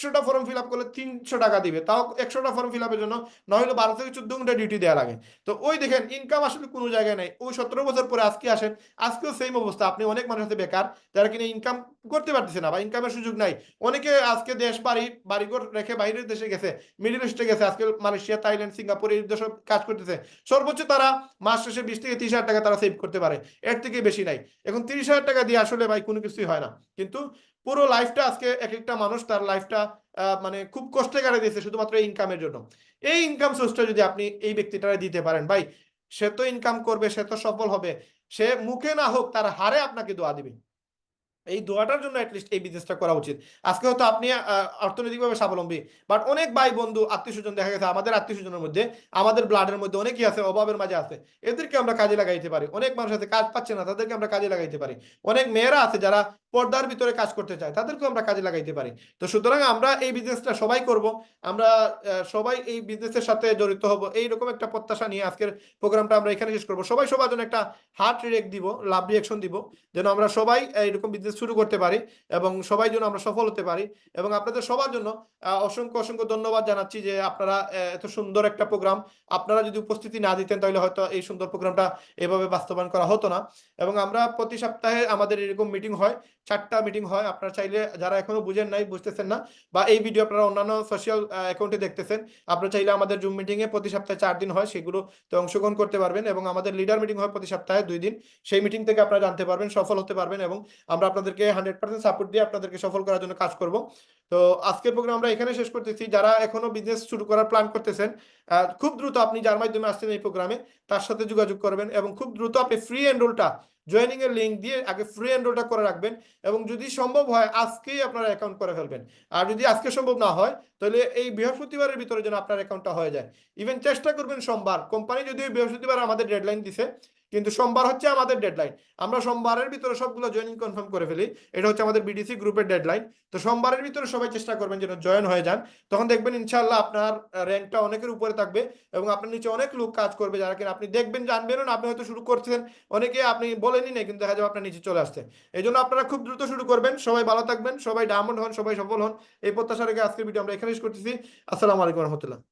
100টা ফর্ম ফিল আপ করলে 300 টাকা দিবে, তাও 100টা ফর্ম ফিল আপের জন্য না হলে 12 থেকে 14 ঘন্টা ডিউটি দেওয়া লাগে। তো ওই দেখেন ইনকাম আসলে কোনো জায়গায় নেই। ওই 17 বছর পরে আজকে আসেন, আজকেও সেম অবস্থা। আপনি অনেক মানুষ আছে বেকার, যারা কিনা ইনকাম করতে পারতেছে না বা ইনকামের সুযোগ নাই। অনেকে আজকে দেশ বাড়িঘর রেখে বাইরের দেশে গেছে, মিডল ইস্টে গেছে, আজকে মালয়েশিয়া, থাইল্যান্ড, সিঙ্গাপুর এই দেশে কাজ করতেছে। সর্বোচ্চ তারা মাস শেষে 20 থেকে 30 হাজার টাকা তারা সেভ করতে পারে, এর থেকে বেশি নাই। এখন 30 হাজার টাকা দিয়ে আসলে ভাই কোনো কিছুই হয় না। কিন্তু পুরো লাইফটা আজকে এক একটা মানুষ তার লাইফটা মানে খুব কষ্টে কাটিয়ে দিয়েছে শুধুমাত্র ইনকামের জন্য। এই ইনকাম সোর্সটা যদি আপনি এই ব্যক্তিটারে দিতে পারেন ভাই, সে তো ইনকাম করবে, সে তো সফল হবে, সে মুখে না হোক তার হারে আপনাকে দোয়া দিবে। এই দোয়াটার জন্য অ্যাটলিস্ট এই বিজনেসটা করা উচিত। আজকে হয়তো আপনি অর্থনৈতিকভাবে স্বাবলম্বী, বাট অনেক ভাই বন্ধু আত্মীয় স্বজন দেখা গেছে, আমাদের আত্মীয় স্বজনের মধ্যে, আমাদের ব্লাডের মধ্যে অনেকেই আছে অভাবের মাঝে আছে, এদেরকে আমরা কাজে লাগাইতে পারি। অনেক মানুষ আছে কাজ পাচ্ছে না, তাদেরকে আমরা কাজে লাগাইতে পারি। অনেক মেয়েরা আছে যারা পর্দার ভিতরে কাজ করতে চায়, তাদেরকেও আমরা কাজে লাগাইতে পারি। তো সুতরাং আমরা এই বিজনেসটা সবাই করব, আমরা সবাই এই বিজনেসের সাথে জড়িত হব, এইরকম একটা প্রত্যাশা নিয়ে আজকের প্রোগ্রামটা আমরা এখানে শেষ করব। সবাই সবার জন্য একটা হার্ট রিয়েক্ট দিব, লাভ রিয়েকশন দিব, যেন আমরা সবাই এরকম বিজনেস শুরু করতে পারি এবং সবাই যেন আমরা সফল হতে পারি। এবং আপনাদের সবার জন্য অসংখ্য অসংখ্য ধন্যবাদ জানাচ্ছি যে আপনারা এত সুন্দর একটা প্রোগ্রাম, আপনারা যদি উপস্থিতি না দিতেন তাহলে হয়তো এই সুন্দর প্রোগ্রামটা এভাবে বাস্তবায়ন করা হতো না। এবং আমরা প্রতি সপ্তাহে আমাদের এরকম মিটিং হয়, 4টা মিটিং হয়। আপনারা চাইলে যারা এখনো বুঝেন নাই, বুঝতেছেন না, বা এই ভিডিও আপনারা অন্যান্য সোশ্যাল অ্যাকাউন্টে দেখতেছেন, আপনারা চাইলে আমাদের জুম মিটিংয়ে প্রতি সপ্তাহে 4 দিন হয়, সেগুলোতে অংশগ্রহণ করতে পারবেন। এবং আমাদের লিডার মিটিং হয় প্রতি সপ্তাহে 2 দিন, সেই মিটিং থেকে আপনারা জানতে পারবেন, সফল হতে পারবেন, এবং আমরা আপনাদেরকে 100% সাপোর্ট দিয়ে আপনাদেরকে সফল করার জন্য কাজ করব। তো আজকের প্রোগ্রাম আমরা এখানে শেষ করতেছি। যারা এখনো বিজনেস শুরু করার প্ল্যান করতেছেন, খুব দ্রুত আপনি যার মাধ্যমে আসছেন এই প্রোগ্রামে তার সাথে যোগাযোগ করবেন, এবং খুব দ্রুত আপনি ফ্রি এনরোলটা, জয়েনিং এর লিঙ্ক দিয়ে আগে ফ্রি এনরোলটা করে রাখবেন, এবং যদি সম্ভব হয় আজকেই আপনার অ্যাকাউন্ট করে ফেলবেন। আর যদি আজকে সম্ভব না হয় তাহলে এই বৃহস্পতিবারের ভিতরে যেন আপনার অ্যাকাউন্টটা হয়ে যায়। ইভেন চেষ্টা করবেন সোমবার, কোম্পানি যদিও বৃহস্পতিবার আমাদের ডেডলাইন দিছে, কিন্তু সোমবার হচ্ছে আমাদের ডেডলাইন। আমরা সোমবারের ভিতরে সবগুলো জয়েনিং কনফার্ম করে ফেলি, এটা হচ্ছে আমাদের বিডিসি গ্রুপের ডেডলাইন। তো সোমবারের ভিতরে সবাই চেষ্টা করবেন যেন জয়েন হয়ে যান, তখন দেখবেন ইনশাআল্লাহ আপনার র্যাঙ্কটা অনেকের উপরে থাকবে, এবং আপনার নিচে অনেক লোক কাজ করবে, যারা কিনা আপনি দেখবেন, জানবেনও না, আপনি হয়তো শুরু করছেন, অনেকে আপনি বলেনই না, কিন্তু দেখা যাবে আপনার নিচে চলে আসছে। এই জন্য আপনারা খুব দ্রুত শুরু করবেন। সবাই ভালো থাকবেন, সবাই ডায়মন্ড হন, সবাই সফল হন, এই প্রত্যাশা রেখে আজকের ভিডিও আমরা এখানে শেষ করতেছি। আসসালামু আলাইকুম রহমতুল্লাহ।